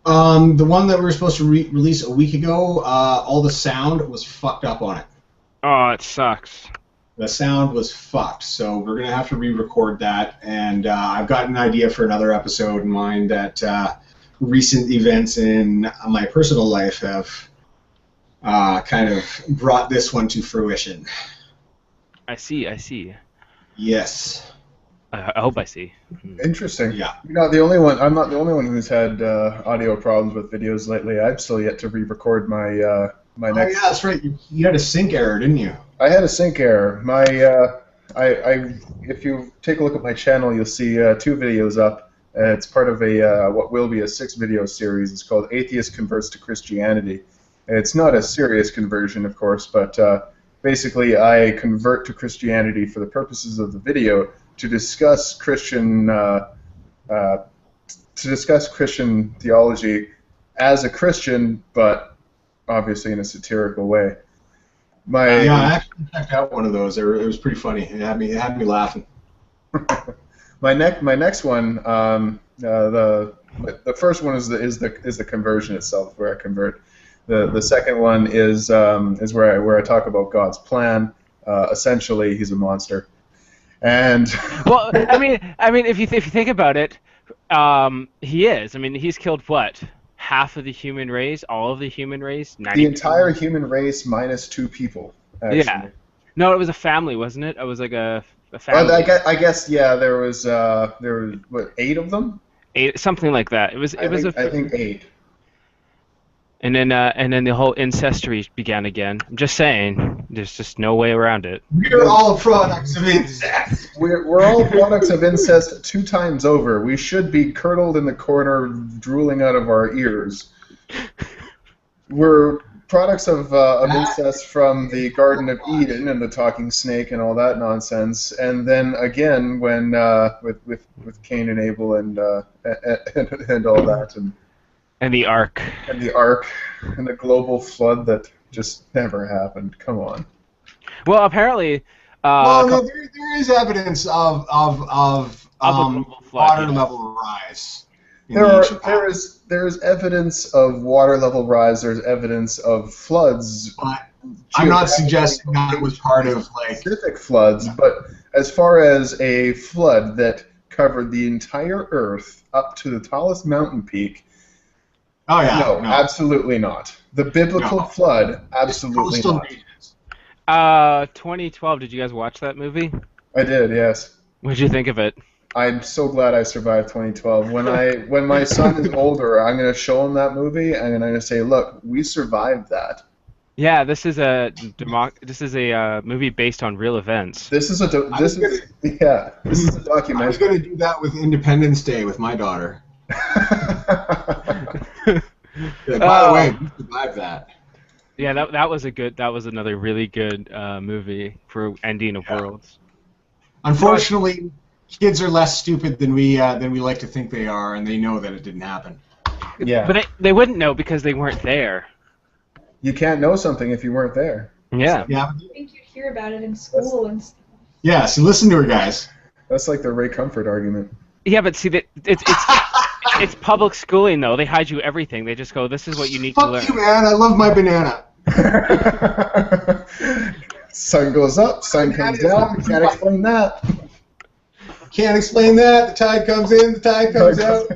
The one that we were supposed to release a week ago, all the sound was fucked up on it. Oh, it sucks. The sound was fucked, so we're going to have to re-record that, and I've got an idea for another episode in mind that recent events in my personal life have kind of brought this one to fruition. I see. Yes. I hope I see. Interesting. Yeah. I'm not the only one who's had audio problems with videos lately. I've still yet to re-record my my next. Oh yeah, that's right. You had a sync error, didn't you? I had a sync error. My if you take a look at my channel, you'll see 2 videos up. It's part of a what will be a 6-video series. It's called Atheist Converts to Christianity. It's not a serious conversion, of course, but basically I convert to Christianity for the purposes of the video to discuss Christian theology as a Christian, but obviously in a satirical way. Yeah, I actually checked out one of those. It was pretty funny. It had me laughing. my next one, the first one is the conversion itself, where I convert. The second one is where I talk about God's plan. Essentially, he's a monster, and well, I mean, if you think about it, he is. I mean, he's killed what? Half of the human race, all of the human race, 90%? The entire human race minus 2 people. Actually. Yeah. No, it was a family, wasn't it? It was like a family. Well, I guess yeah. There was what, 8 of them? 8, something like that. I think 8. And then the whole incestory began again. I'm just saying, there's just no way around it. We're all products of incest. We're all products of incest 2 times over. We should be curdled in the corner, drooling out of our ears. We're products of incest from the Garden of Eden and the talking snake and all that nonsense. And then again, when with Cain and Abel and all that And the Ark. And the Ark, and the global flood that just never happened. Come on. Well, apparently. No, there is evidence of water level rise. There is evidence of water level rise. There's evidence of floods. But I'm not suggesting that it was part of like specific floods, but as far as a flood that covered the entire Earth up to the tallest mountain peak. Oh yeah. No, absolutely not. The biblical flood, absolutely not. 2012. Did you guys watch that movie? I did, yes. What did you think of it? I'm so glad I survived 2012. When my son is older, I'm going to show him that movie, and I'm going to say, "Look, we survived that." Yeah, this is a movie based on real events. This is a documentary. I was going to do that with Independence Day with my daughter. Yeah, by the way, we survived that. Yeah, that was another really good movie for ending of worlds. Unfortunately, kids are less stupid than we like to think they are, and they know that it didn't happen. Yeah. But they wouldn't know because they weren't there. You can't know something if you weren't there. Yeah. Yeah. I think you'd hear about it in school and stuff. Yeah, so listen to her, guys. That's like the Ray Comfort argument. Yeah, but see, that it's public schooling, though. They hide you everything. They just go, this is what you need to learn. Fuck you, man. I love my banana. Sun goes up, sun comes down. You can't explain that. Can't explain that. The tide comes in, the tide comes out.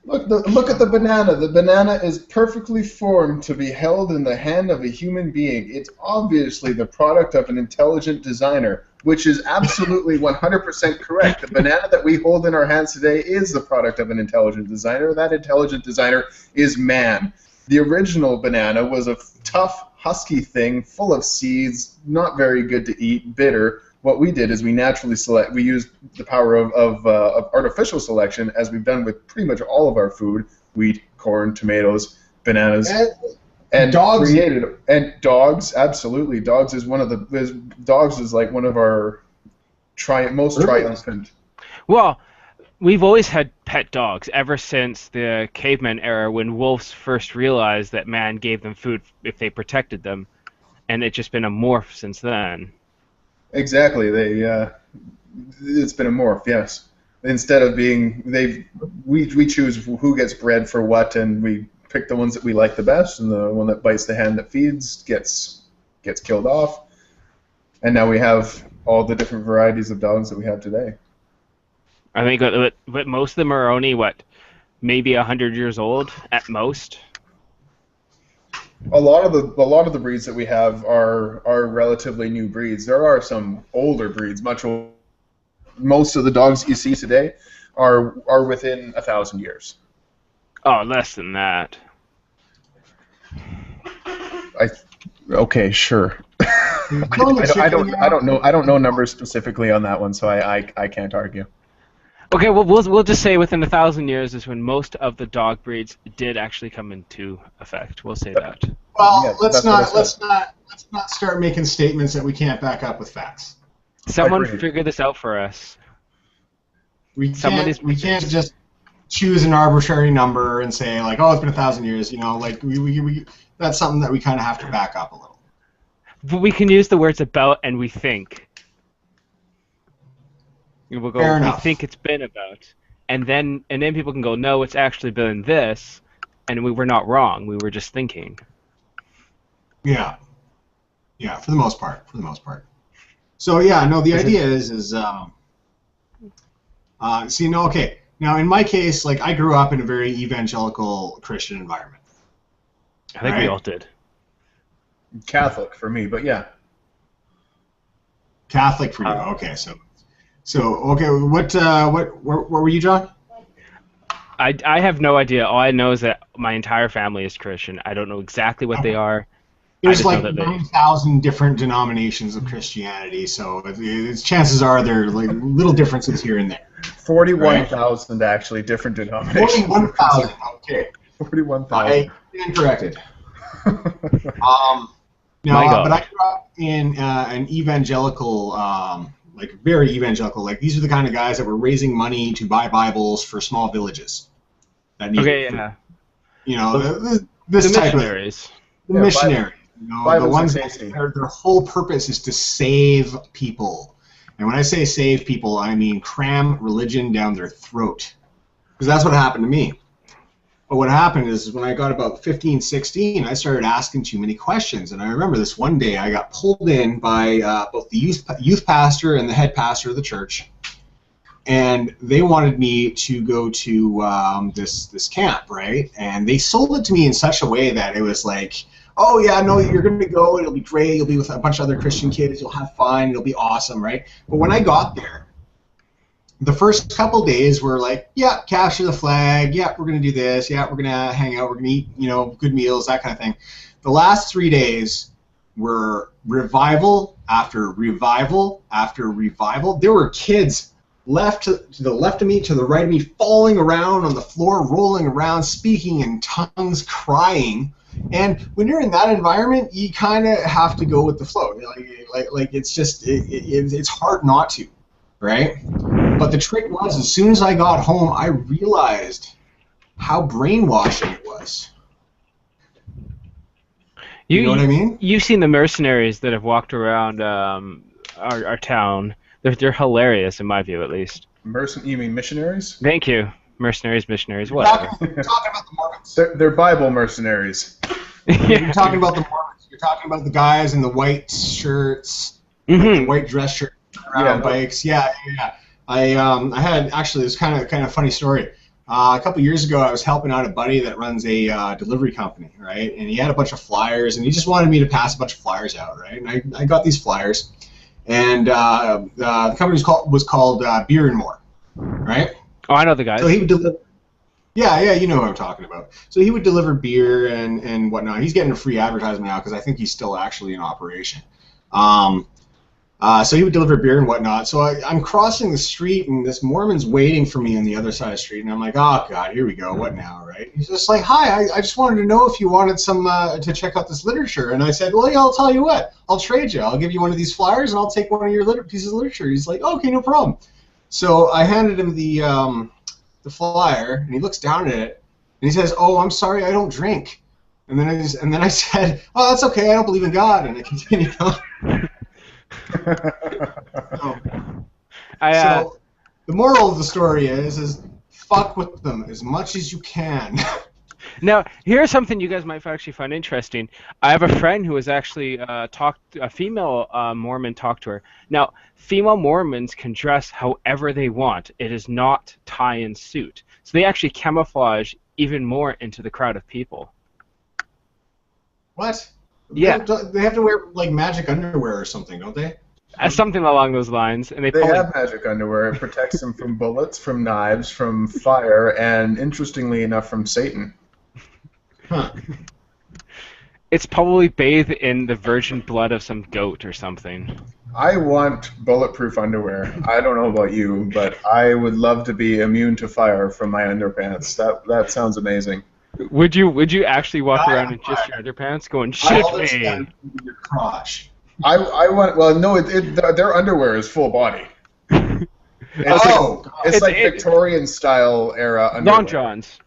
Look at the banana. The banana is perfectly formed to be held in the hand of a human being. It's obviously the product of an intelligent designer, which is absolutely 100% correct. The banana that we hold in our hands today is the product of an intelligent designer. That intelligent designer is man. The original banana was a tough, husky thing, full of seeds, not very good to eat, bitter. What we did is we naturally we used the power of artificial selection, as we've done with pretty much all of our food: wheat, corn, tomatoes, bananas, and dogs. And dogs, absolutely. Dogs is like one of our most triumphant. Well, we've always had pet dogs ever since the caveman era, when wolves first realized that man gave them food if they protected them, and it's just been a morph since then. Exactly. It's been a morph, yes. Instead of we choose who gets bred for what, and we pick the ones that we like the best, and the one that bites the hand that feeds gets killed off. And now we have all the different varieties of dogs that we have today. I think but most of them are only, maybe 100 years old at most. A lot of the breeds that we have are relatively new breeds. There are some older breeds, much older. Most of the dogs you see today are within 1,000 years. Oh, less than that. Okay, sure. I don't know numbers specifically on that one, so I can't argue. Okay, well, we'll just say within 1,000 years is when most of the dog breeds did actually come into effect. We'll say that. Well, Yeah, let's not start making statements that we can't back up with facts. Someone Agreed. figure this out for us. We can't just choose an arbitrary number and say, like, oh, it's been 1,000 years. You know, like we that's something that we kind of have to back up a little. But we can use the words about and we think. We'll go, Fair we enough. think it's been about, and then people can go, no, it's actually been this, and we were not wrong. We were just thinking. Yeah, for the most part. So yeah, no, the idea is okay. Now in my case, like, I grew up in a very evangelical Christian environment. I think we all did. Catholic for me, but yeah. Catholic for you, okay. So okay, where were you, John? I have no idea. All I know is that my entire family is Christian. I don't know exactly what they are. There's like 9,000 different denominations of Christianity, so chances are there are like little differences here and there. 41,000 actually different denominations. 41,000. Okay. 41,000. I stand corrected. But I grew up in an evangelical, like very evangelical. Like, these are the kind of guys that were raising money to buy Bibles for small villages that needed food. Yeah. You know, this The type missionaries. of missionary. You know, the ones that tasty. their whole purpose is to save people. And when I say save people, I mean cram religion down their throat. Because that's what happened to me. But what happened is when I got about 15, 16, I started asking too many questions. And I remember this one day I got pulled in by both the youth pastor and the head pastor of the church. And they wanted me to go to this camp, right? And they sold it to me in such a way that it was like, oh, yeah, no, you're going to go. It'll be great. You'll be with a bunch of other Christian kids. You'll have fun. It'll be awesome, right? But when I got there, the first couple days were like, yeah, capture the flag. Yeah, we're going to do this. Yeah, we're going to hang out. We're going to eat, you know, good meals, that kind of thing. The last 3 days were revival after revival after revival. There were kids to the left of me, to the right of me, falling around on the floor, rolling around, speaking in tongues, crying. And when you're in that environment, you kind of have to go with the flow. Like it's just it's hard not to, right? But the trick was, as soon as I got home, I realized how brainwashing it was. You know what I mean? You've seen the mercenaries that have walked around our town. They're hilarious in my view, at least. You mean missionaries? Thank you. Mercenaries, missionaries, whatever. You're talking about the Mormons. They're Bible mercenaries. You're talking about the Mormons. You're talking about the guys in the white shirts, the white dress shirt around on bikes. Yeah. I had actually this kind of funny story. A couple years ago, I was helping out a buddy that runs a delivery company, right? And he had a bunch of flyers, and he just wanted me to pass a bunch of flyers out, right? And I got these flyers, and the company was called Beer and More, right? Oh, I know the guys. So he would deliver. Yeah, you know what I'm talking about. So he would deliver beer and whatnot. He's getting a free advertisement now because I think he's still actually in operation. So he would deliver beer and whatnot. So I'm crossing the street, and this Mormon's waiting for me on the other side of the street. And I'm like, oh, God, here we go. What now, right? He's just like, hi, I just wanted to know if you wanted some to check out this literature. And I said, well, yeah, I'll tell you what. I'll trade you. I'll give you one of these flyers, and I'll take one of your pieces of literature. He's like, okay, no problem. So I handed him the flyer, and he looks down at it, and he says, oh, I'm sorry, I don't drink. And then I said, oh, that's okay, I don't believe in God. And I continued on. So the moral of the story is fuck with them as much as you can. Now, here's something you guys might actually find interesting. I have a friend who has actually a female Mormon talked to her. Now, female Mormons can dress however they want. It is not tie and suit. So they actually camouflage even more into the crowd of people. What? Yeah. They have to wear like magic underwear or something, don't they? Something along those lines. And they have magic underwear. It protects them from bullets, from knives, from fire, and interestingly enough, from Satan. Huh. It's probably bathed in the virgin blood of some goat or something. I want bulletproof underwear. I don't know about you, but I would love to be immune to fire from my underpants. That sounds amazing. Would you actually walk around in just your underpants going, shoot me? Your crotch. I want. Well, no, their underwear is full body. It's like Victorian style era underwear. Long johns.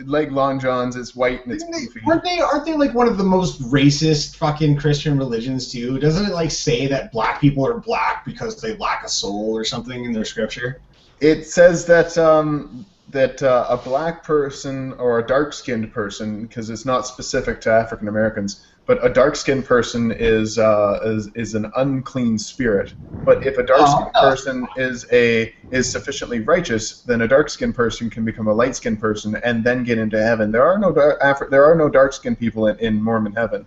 Like long johns, it's white and it's poofy. Aren't they like one of the most racist fucking Christian religions too? Doesn't it like say that black people are black because they lack a soul or something in their scripture? It says that a black person or a dark-skinned person, because it's not specific to African Americans, but a dark-skinned person is an unclean spirit. But if a dark-skinned person is sufficiently righteous, then a dark-skinned person can become a light-skinned person and then get into heaven. There are no dark-skinned people in Mormon heaven,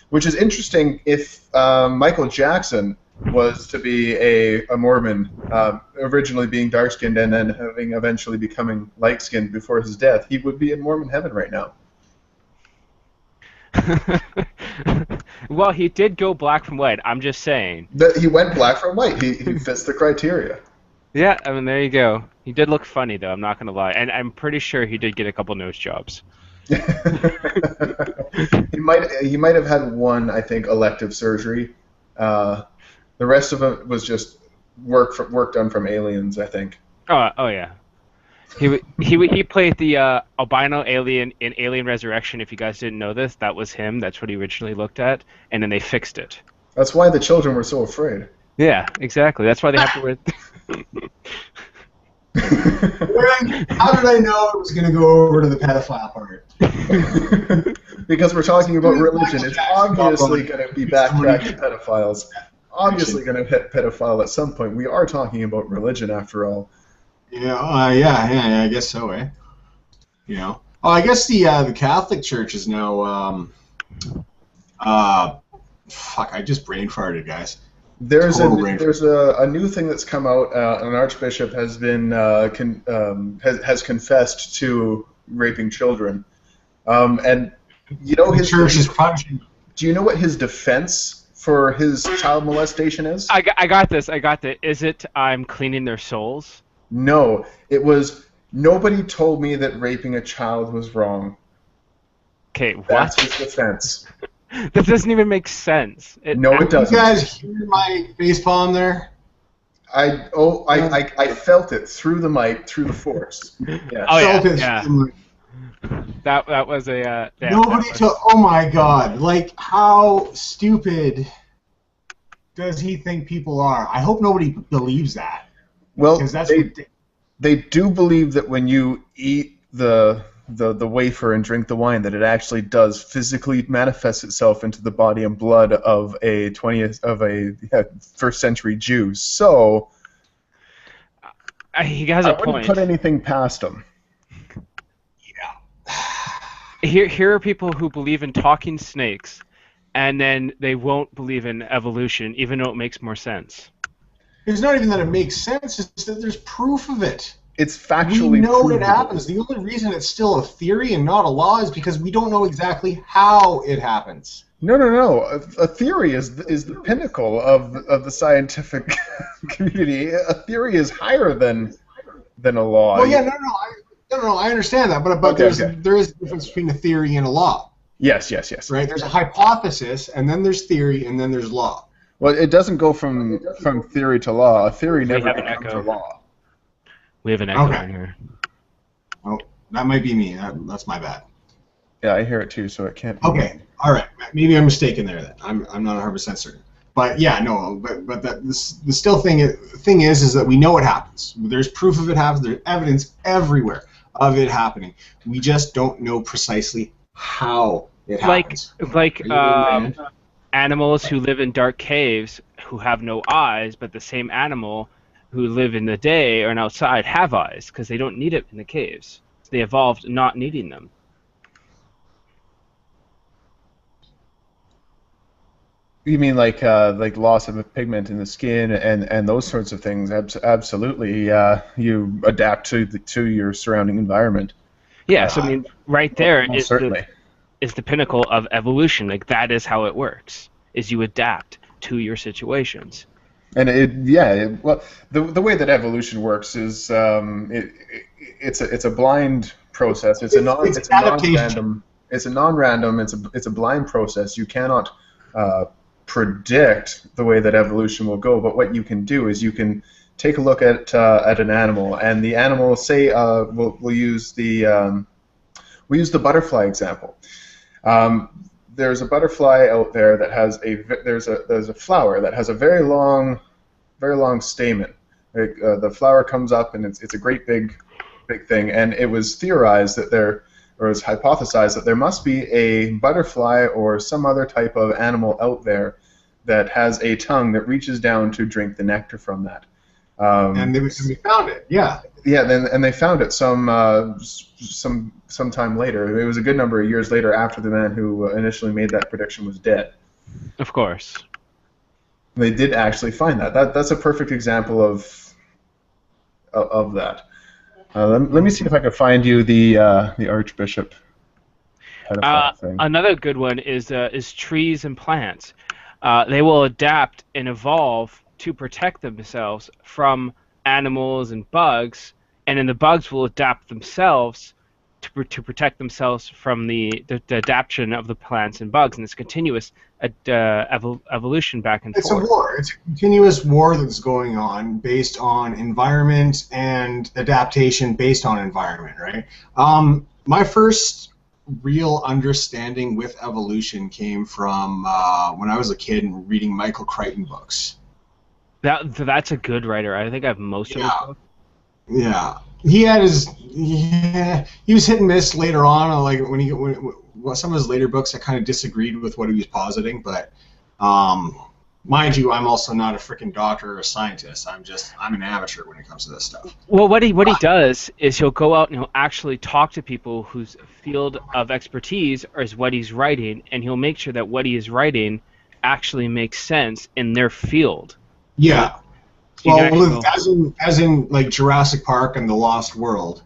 which is interesting. If Michael Jackson was to be a Mormon, originally being dark-skinned and then having eventually becoming light-skinned before his death, he would be in Mormon heaven right now. Well, he did go black from white. I'm just saying. He went black from white. He fits the criteria. Yeah, I mean, there you go. He did look funny, though. I'm not going to lie. And I'm pretty sure he did get a couple nose jobs. He might have had one, I think, elective surgery. The rest of it was just work done from aliens, I think. Oh yeah. He played the albino alien in Alien Resurrection. If you guys didn't know this, that was him. That's what he originally looked at, and then they fixed it. That's why the children were so afraid. Yeah, exactly. That's why they have to wear. How did I know it was going to go over to the pedophile part? Because we're talking about religion. It's obviously going to be backtracked to pedophiles. Obviously going to hit pedophile at some point. We are talking about religion, after all. Yeah, yeah, I guess so, eh? You know. Oh, I guess the Catholic Church is now. Fuck! I just brain farted, guys. There's a new thing that's come out. An archbishop has been has confessed to raping children, and you know his church is punishing. Do you know what his defense for his child molestation is? I got this. Is it I'm cleaning their souls? No, it was nobody told me that raping a child was wrong. Okay, what? That's his defense. That doesn't even make sense. No, it doesn't. You guys hear my facepalm there? I felt it through the mic, through the force. Yes. Oh yeah. That was a. Yeah, nobody took. Oh my God! Like, how stupid does he think people are? I hope nobody believes that. Well, they do believe that when you eat the wafer and drink the wine, that it actually does physically manifest itself into the body and blood of a first century Jew. So he has a point. I wouldn't put anything past him. Yeah. Here are people who believe in talking snakes, and then they won't believe in evolution, even though it makes more sense. It's not even that it makes sense; it's that there's proof of it. It's factually we know provable. It happens. The only reason it's still a theory and not a law is because we don't know exactly how it happens. No. A theory is the pinnacle of the scientific community. A theory is higher than a law. Well, yeah, no. I understand that, but there is a difference between a theory and a law. Yes. Right. There's a hypothesis, and then there's theory, and then there's law. Well, it doesn't go from theory to law. A theory never becomes a law. We have an echo in here. Oh, that might be me. That's my bad. Yeah, I hear it too, so it can't be. Okay, all right. Maybe I'm mistaken there then. I'm not 100% certain. But yeah, no. But the still thing is that we know it happens. There's proof of it happens. There's evidence everywhere of it happening. We just don't know precisely how it happens. Like animals who live in dark caves who have no eyes, but the same animal who live in the day or outside have eyes because they don't need it in the caves. They evolved not needing them. You mean like loss of a pigment in the skin and those sorts of things? Absolutely, you adapt to your surrounding environment. Yes, I mean right there is the pinnacle of evolution. Like that is how it works. Is you adapt to your situations. And well, the way that evolution works is it's a blind process. It's a non-random. It's a blind process. You cannot predict the way that evolution will go. But what you can do is you can take a look at an animal, and the animal, say, we'll use the butterfly example. There's a butterfly out there that has there's a flower that has a very long stamen. The flower comes up and it's a great big thing, and it was theorized that it was hypothesized that there must be a butterfly or some other type of animal out there that has a tongue that reaches down to drink the nectar from that. And we found it. Yeah. Yeah, and they found it some time later. It was a good number of years later after the man who initially made that prediction was dead. Of course. They did actually find that. That's a perfect example of that. Let me see if I can find you the Archbishop. Another good one is trees and plants. They will adapt and evolve to protect themselves from animals and bugs, and then the bugs will adapt themselves to protect themselves from the adaptation of the plants and bugs, and it's continuous evolution back and forth. It's a war. It's a continuous war that's going on based on environment and adaptation based on environment, right? My first real understanding with evolution came from when I was a kid and reading Michael Crichton books. That's a good writer. I think I have most of his books. Yeah. He had he was hit and miss later on. Like when some of his later books, I kind of disagreed with what he was positing. But mind you, I'm also not a freaking doctor or a scientist. I'm an amateur when it comes to this stuff. Well, what he does is he'll go out and he'll actually talk to people whose field of expertise is what he's writing, and he'll make sure that what he is writing actually makes sense in their field. Yeah. Well, as in like Jurassic Park and The Lost World,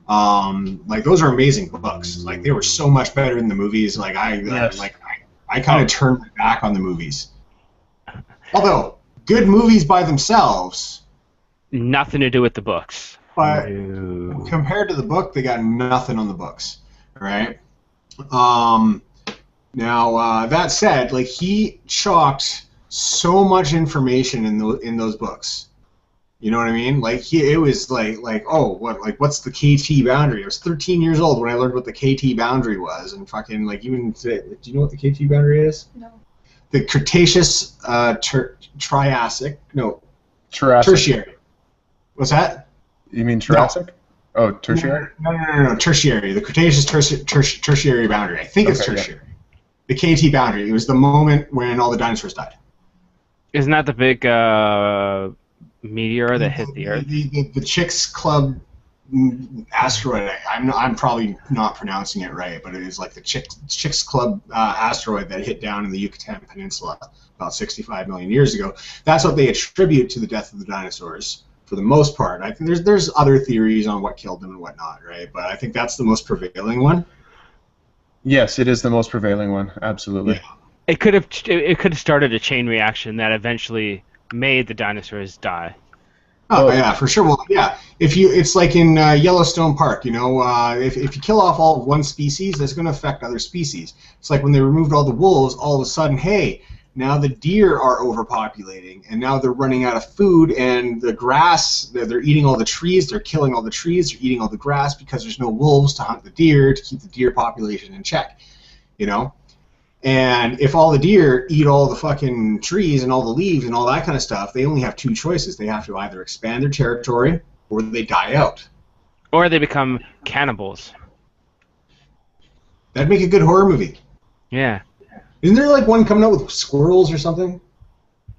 like those are amazing books. Like they were so much better than the movies. Like I kind of turned my back on the movies. Although good movies by themselves, nothing to do with the books. But compared to the book, they got nothing on the books, right? Now, that said, like, he chalked so much information in those books. You know what I mean? Like, it was like, oh, what's the KT boundary? I was 13 years old when I learned what the KT boundary was, and fucking, like, even today, do you know what the KT boundary is? No. The Cretaceous, Triassic, no, Jurassic. Tertiary. What's that? You mean Jurassic? No. Oh, tertiary? No, tertiary. The Cretaceous tertiary boundary. I think it's tertiary. Yeah. The KT boundary. It was the moment when all the dinosaurs died. Isn't that the big meteor that hit the Earth? The Chicks Club asteroid. I'm probably not pronouncing it right, but it is like the Chicks Club asteroid that hit down in the Yucatan Peninsula about 65 million years ago. That's what they attribute to the death of the dinosaurs for the most part. I think there's other theories on what killed them and whatnot, right? But I think that's the most prevailing one. Yes, it is the most prevailing one. Absolutely. Yeah. It could have started a chain reaction that eventually made the dinosaurs die. Oh yeah, for sure. Well, yeah. It's like in Yellowstone Park. You know, if you kill off all of one species, that's going to affect other species. It's like when they removed all the wolves. All of a sudden, hey, now the deer are overpopulating, and now they're running out of food, and the grass. They're eating all the trees. They're killing all the trees. They're eating all the grass because there's no wolves to hunt the deer to keep the deer population in check. You know. And if all the deer eat all the fucking trees and all the leaves and all that kind of stuff, they only have two choices. They have to either expand their territory or they die out. Or they become cannibals. That'd make a good horror movie. Yeah. Isn't there like one coming out with squirrels or something?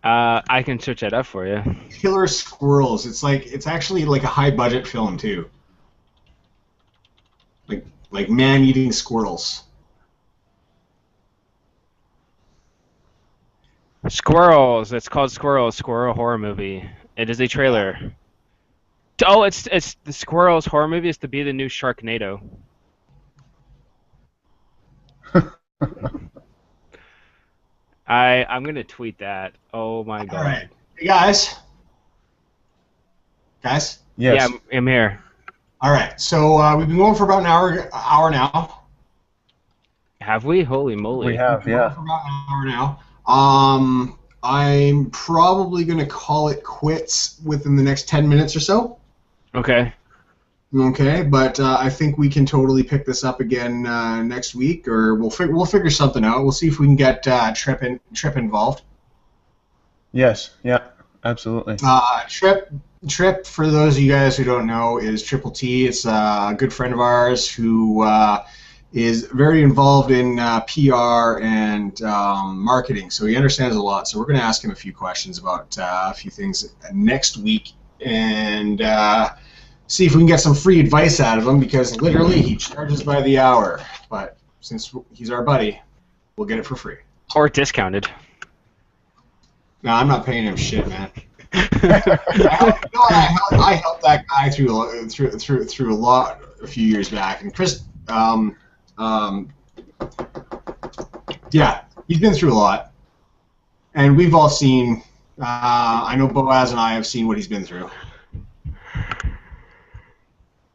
I can search that up for you. Killer squirrels. It's actually like a high budget film too. Like man-eating squirrels. Squirrels. It's called Squirrels. Squirrel horror movie. It is a trailer. Oh, it's the Squirrels horror movie is to be the new Sharknado. I'm gonna tweet that. Oh my god. All right, hey guys. Yes. Yeah, I'm here. All right. So we've been going for about an hour now. Have we? Holy moly. We have. Yeah. For about an hour now. I'm probably going to call it quits within the next 10 minutes or so. Okay. Okay, but I think we can totally pick this up again next week, or we'll figure something out. We'll see if we can get Trip involved. Yes. Yeah. Absolutely. Trip, for those of you guys who don't know, is Triple T. It's a good friend of ours who is very involved in PR and marketing, so he understands a lot. So we're going to ask him a few questions about a few things next week, and see if we can get some free advice out of him, because literally he charges by the hour. But since he's our buddy, we'll get it for free. Or discounted. No, I'm not paying him shit, man. I helped that guy through a lot a few years back, and Chris. Yeah, he's been through a lot, and we've all seen. I know Boaz and I have seen what he's been through.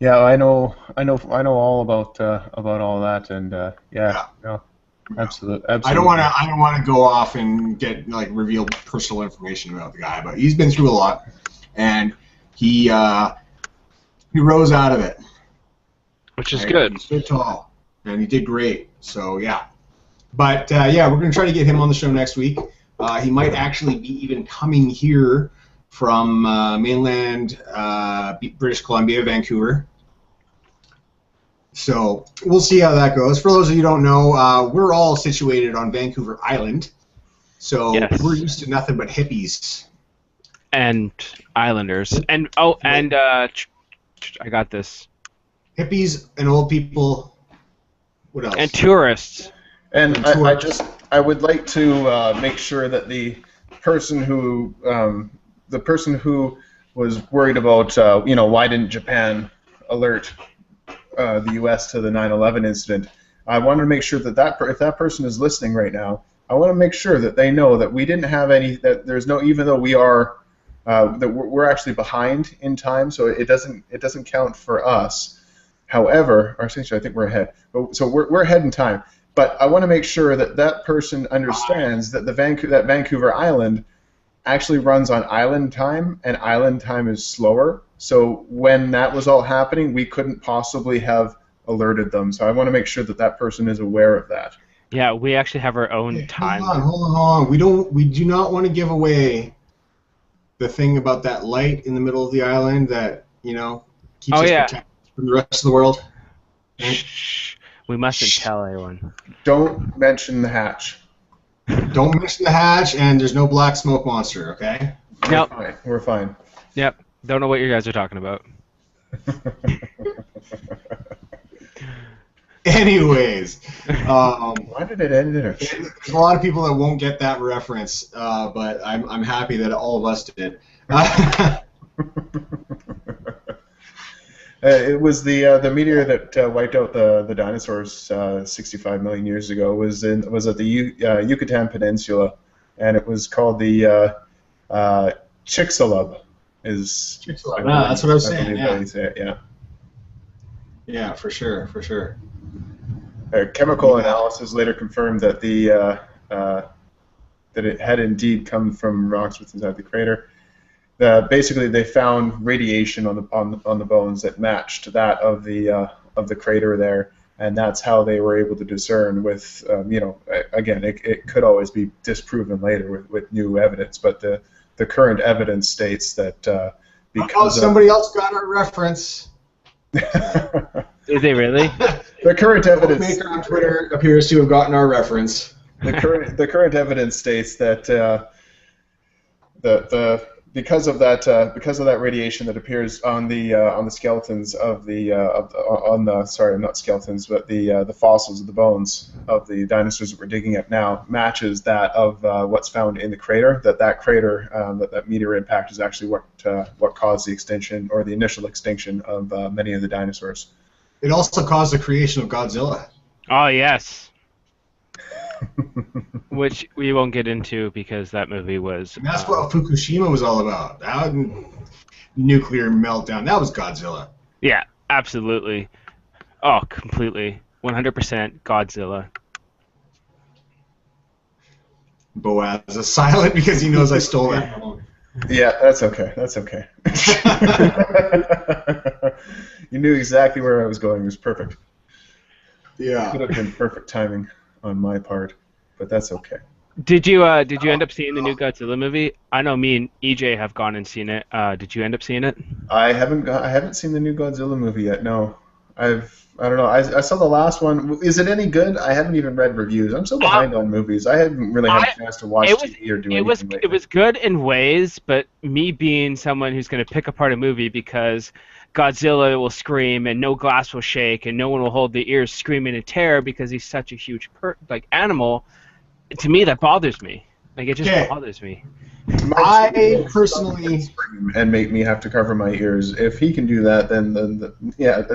Yeah, I know all about all that, and yeah. No, absolutely. I don't want to go off and get reveal personal information about the guy, but he's been through a lot, and he rose out of it. Which is good. He stood tall, and he did great. So yeah, but yeah, we're gonna try to get him on the show next week. He might actually be even coming here from mainland British Columbia, Vancouver. So we'll see how that goes. For those of you who don't know, we're all situated on Vancouver Island, so yes. We're used to nothing but hippies and islanders, and I got this. Hippies and old people. What else? And tourists. And I would like to make sure that the person who was worried about why didn't Japan alert the U.S. to the 9/11 incident, I want to make sure that if that person is listening right now, I want to make sure that they know that we didn't have any, that there's no, even though we are that we're actually behind in time, so it doesn't count for us. However, or essentially, I think we're ahead. So we're ahead in time. But I want to make sure that that person understands that that Vancouver Island actually runs on island time, and island time is slower. So when that was all happening, we couldn't possibly have alerted them. So I want to make sure that that person is aware of that. Yeah, we actually have our own time. Hold on. We do not want to give away the thing about that light in the middle of the island that, keeps us protected from the rest of the world. Shh. We mustn't tell anyone. Don't mention the hatch. Don't mention the hatch, and there's no black smoke monster, okay? Yep. We're fine. Yep. Don't know what you guys are talking about. Anyways. Why did it end in a... There's a lot of people that won't get that reference, but I'm happy that all of us did. It was the meteor that wiped out the dinosaurs 65 million years ago. Was at the Yucatan Peninsula, and it was called the Chicxulub. Chicxulub. That's what I was saying. Yeah. Yeah, for sure. Chemical analysis later confirmed that that it had indeed come from rocks within inside the crater. Basically, they found radiation on the bones that matched that of the crater there, and that's how they were able to discern. With again, it could always be disproven later with new evidence, but the current evidence states that because somebody else got our reference. Did they really? The current evidence maker on Twitter appears to have gotten our reference. The current evidence states that because of that radiation that appears on the skeletons of the fossils of the bones of the dinosaurs that we're digging up now matches that of what's found in the crater. That crater that meteor impact is actually what caused the extinction or the initial extinction of many of the dinosaurs. It also caused the creation of Godzilla. Oh yes. Which we won't get into because that movie was... And that's what Fukushima was all about. That nuclear meltdown. That was Godzilla. Yeah, absolutely. Oh, completely. 100% Godzilla. Boaz is silent because he knows I stole that from him. Yeah, that's okay. You knew exactly where I was going. It was perfect. Yeah. It could have been perfect timing on my part, but that's okay. Did you end up seeing the new Godzilla movie? I know me and EJ have gone and seen it. Did you end up seeing it? I haven't seen the new Godzilla movie yet. No, I don't know. I saw the last one. Is it any good? I haven't even read reviews. I'm so behind on movies. I haven't really had a chance to watch TV or do anything lately. It was good in ways, but me being someone who's going to pick apart a movie because Godzilla will scream and no glass will shake and no one will hold their ears screaming in terror because he's such a huge animal. To me, that bothers me. Like, it just bothers me. I personally... And make me have to cover my ears. If he can do that, then a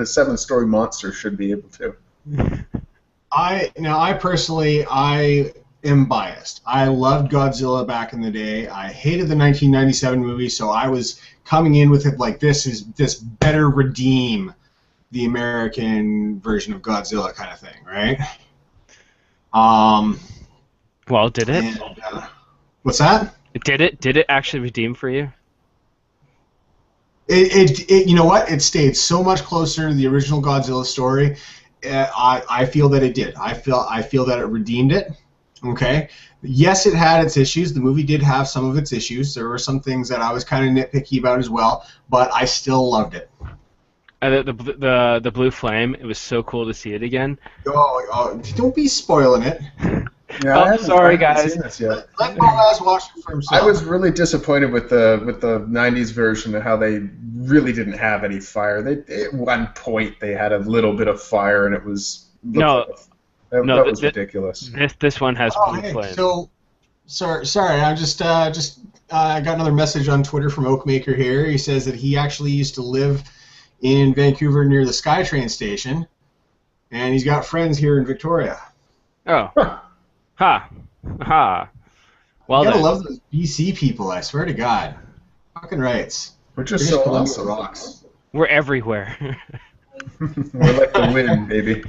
7-story monster should be able to. I am biased. I loved Godzilla back in the day. I hated the 1997 movie, so I was coming in with it like this better redeem the American version of Godzilla kind of thing, right? Well, did it? And, what's that? Did it actually redeem for you? It you know what? It stayed so much closer to the original Godzilla story. I feel that it did. I feel that it redeemed it. Okay. Yes, it had its issues. The movie did have some of its issues. There were some things that I was kind of nitpicky about as well, but I still loved it. The blue flame. It was so cool to see it again. Oh, don't be spoiling it. Yeah, sorry, guys. Let Boaz watch it for himself. I was really disappointed with the '90s version of how they really didn't have any fire. At one point they had a little bit of fire, and it was that was ridiculous. This one has blue flame. So, sorry. I just I got another message on Twitter from Oakmaker here. He says that he actually used to live in Vancouver near the SkyTrain station, and he's got friends here in Victoria. Oh. Ha. Ha. Well, you gotta love those BC people, I swear to God. Fucking rights. We're just so Columbia rocks. We're everywhere. We're like the wind, baby.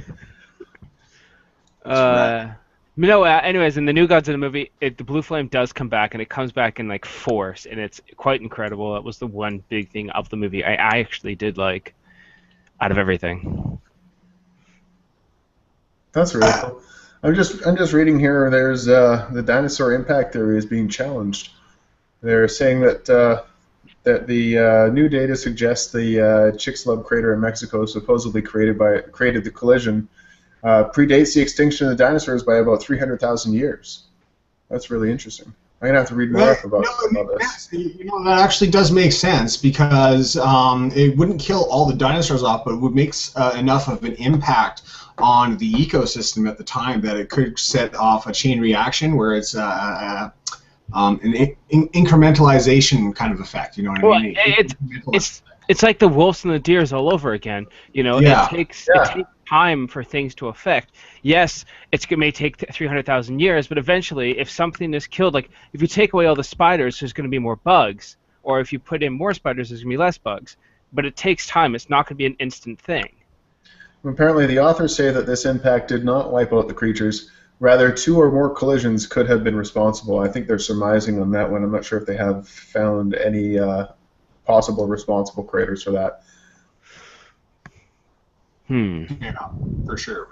Anyways, in the New Gods of the movie, the blue flame does come back, and it comes back in like force, and it's quite incredible. That was the one big thing of the movie I actually did like out of everything. That's really cool. I'm just reading here. There's the dinosaur impact theory is being challenged. They're saying that the new data suggests the Chicxulub crater in Mexico, supposedly created the collision, predates the extinction of the dinosaurs by about 300,000 years. That's really interesting. I'm gonna have to read more about this. That actually does make sense because it wouldn't kill all the dinosaurs off, but it would make enough of an impact on the ecosystem at the time that it could set off a chain reaction where it's an incrementalization kind of effect. You know what I mean? It's like the wolves and the deers all over again. It takes time for things to affect. Yes, it may take 300,000 years, but eventually, if something is killed, like if you take away all the spiders, there's going to be more bugs, or if you put in more spiders, there's going to be less bugs. But it takes time. It's not going to be an instant thing. Apparently, the authors say that this impact did not wipe out the creatures. Rather, 2 or more collisions could have been responsible. I think they're surmising on that one. I'm not sure if they have found any possible responsible craters for that. Yeah, for sure.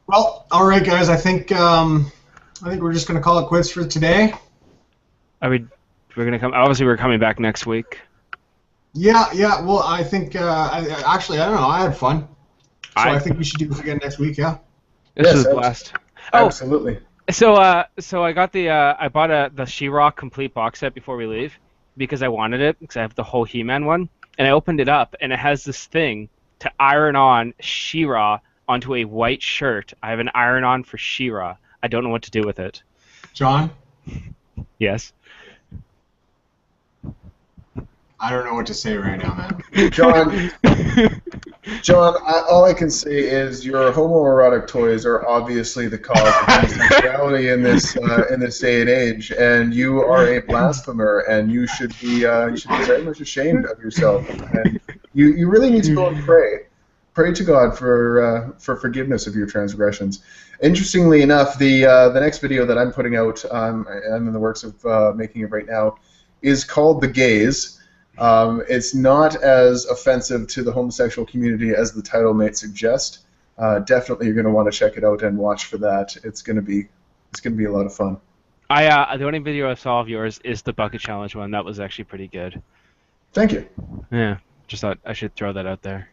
Well, all right, guys. I think we're just gonna call it quits for today. We're gonna come. Obviously, we're coming back next week. Yeah. Well, I think I don't know. I had fun, so I think we should do this again next week. Yeah. This is a blast. Absolutely. So I got I bought the She-Ra complete box set before we leave because I wanted it because I have the whole He-Man one, and I opened it up and it has this thing to iron on She-Ra onto a white shirt. I have an iron-on for She-Ra. I don't know what to do with it. John? Yes? I don't know what to say right now, man. John, all I can say is your homoerotic toys are obviously the cause of homosexuality in this day and age, and you are a blasphemer, and you should be very much ashamed of yourself. And you really need to go and pray. Pray to God for forgiveness of your transgressions. Interestingly enough, the next video that I'm putting out, I'm in the works of making it right now, is called The Gays. It's not as offensive to the homosexual community as the title might suggest. Definitely, you're going to want to check it out and watch for that. It's going to be a lot of fun. The only video I saw of yours is the bucket challenge one. That was actually pretty good. Thank you. Yeah, just thought I should throw that out there.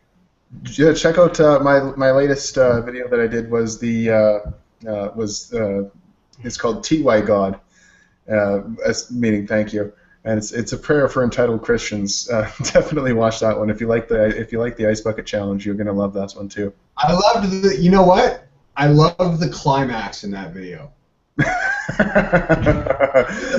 Yeah, check out my latest video that I did was it's called TY God, meaning thank you. And it's a prayer for entitled Christians. Definitely watch that one. If you like the ice bucket challenge, you're gonna love that one too. I loved you know what? I love the climax in that video. The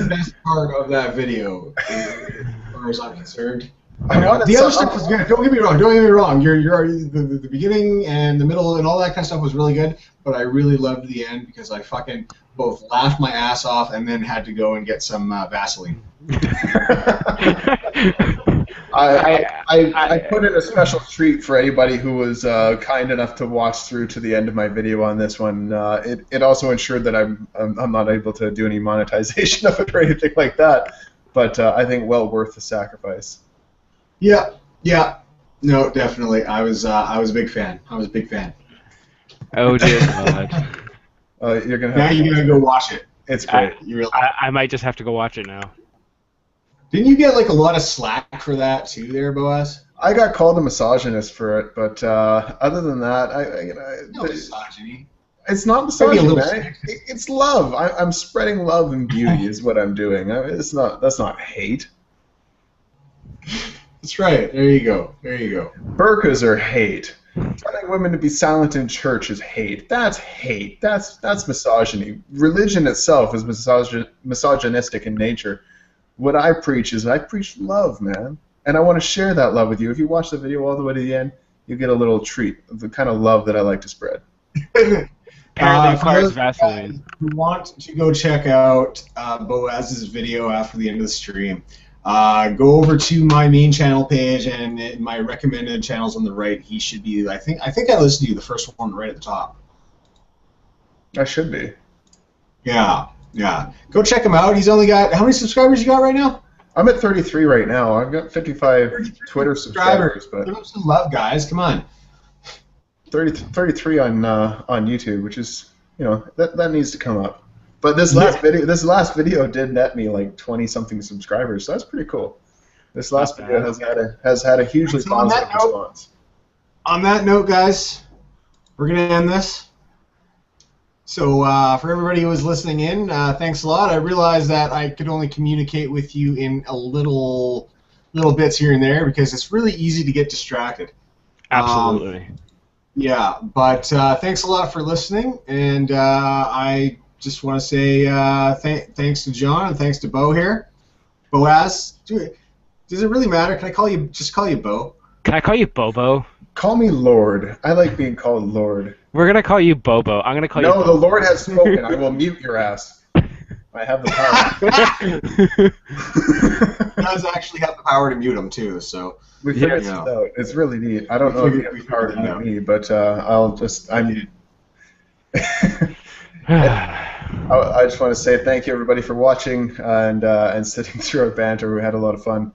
best part of that video, as far as I'm concerned. The other stuff was good. Don't get me wrong. The beginning and the middle and all that kind of stuff was really good. But I really loved the end because I fucking both laughed my ass off and then had to go and get some Vaseline. I put in a special treat for anybody who was kind enough to watch through to the end of my video on this one. It also ensured that I'm not able to do any monetization of it or anything like that. But I think well worth the sacrifice. Yeah. No, definitely. I was a big fan. Oh dear God. You're gonna go watch it. It's great. I might just have to go watch it now. Didn't you get like a lot of slack for that too, there, Boaz? I got called a misogynist for it, but other than that, no misogyny. It's not misogyny, man. It's love. I'm spreading love and beauty is what I'm doing. That's not hate. That's right. There you go. Burqas are hate. Telling women to be silent in church is hate. That's hate. That's misogyny. Religion itself is misogynistic in nature. What I preach love, man. And I want to share that love with you. If you watch the video all the way to the end, you get a little treat of the kind of love that I like to spread. Apparently, Vaseline. Who want to go check out Boaz's video after the end of the stream, Go over to my main channel page, and in my recommended channels on the right, he should be. I think I listed you the first one right at the top. I should be. Yeah. Go check him out. He's only got, how many subscribers you got right now? I'm at 33 right now. I've got 55 Twitter subscribers, but give him some love, guys. Come on. 33 on YouTube, which is, that needs to come up. But this last video did net me like 20-something subscribers, so that's pretty cool. This last video has had a hugely positive response. On that note, guys, we're gonna end this. So for everybody who was listening in, thanks a lot. I realized that I could only communicate with you in a little bits here and there because it's really easy to get distracted. Absolutely. Yeah, but thanks a lot for listening, and I just want to say thanks to John and thanks to Bo here. Boaz, does it really matter? Can I just call you Bo? Can I call you Bobo? Call me Lord. I like being called Lord. We're going to call you Bobo. I'm going to call you No, Bobo. the Lord has spoken. I will mute your ass. I have the power. He does actually have the power to mute him, too, so... We figured this out. It's really neat. I don't know if you have the power to mute me, but I just want to say thank you, everybody, for watching and sitting through our banter. We had a lot of fun.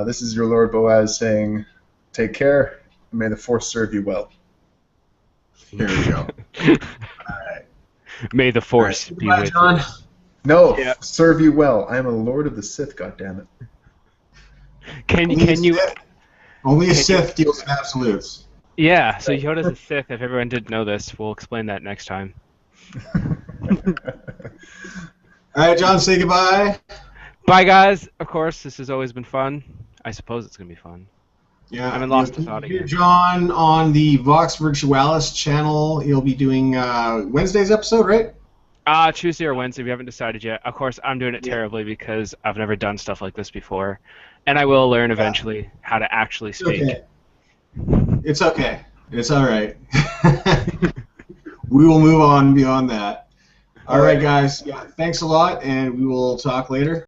This is your Lord Boaz saying, take care, and may the Force serve you well. Here we go. All right. May the Force be with you. No, serve you well. I am a Lord of the Sith, goddammit. Can you... Only a Sith deals in absolutes. Yeah, so Yoda's a Sith. If everyone didn't know this, we'll explain that next time. All right, John, say goodbye. Bye, guys. Of course, this has always been fun. I suppose it's going to be fun. Yeah, I'm in lost thought again. John on the Vox Virtualis channel. He'll be doing Wednesday's episode, right? Tuesday or Wednesday. We haven't decided yet. Of course, I'm doing it terribly because I've never done stuff like this before. And I will learn eventually how to actually speak. It's okay. It's all right. We will move on beyond that. All right, guys. Yeah, thanks a lot, and we will talk later.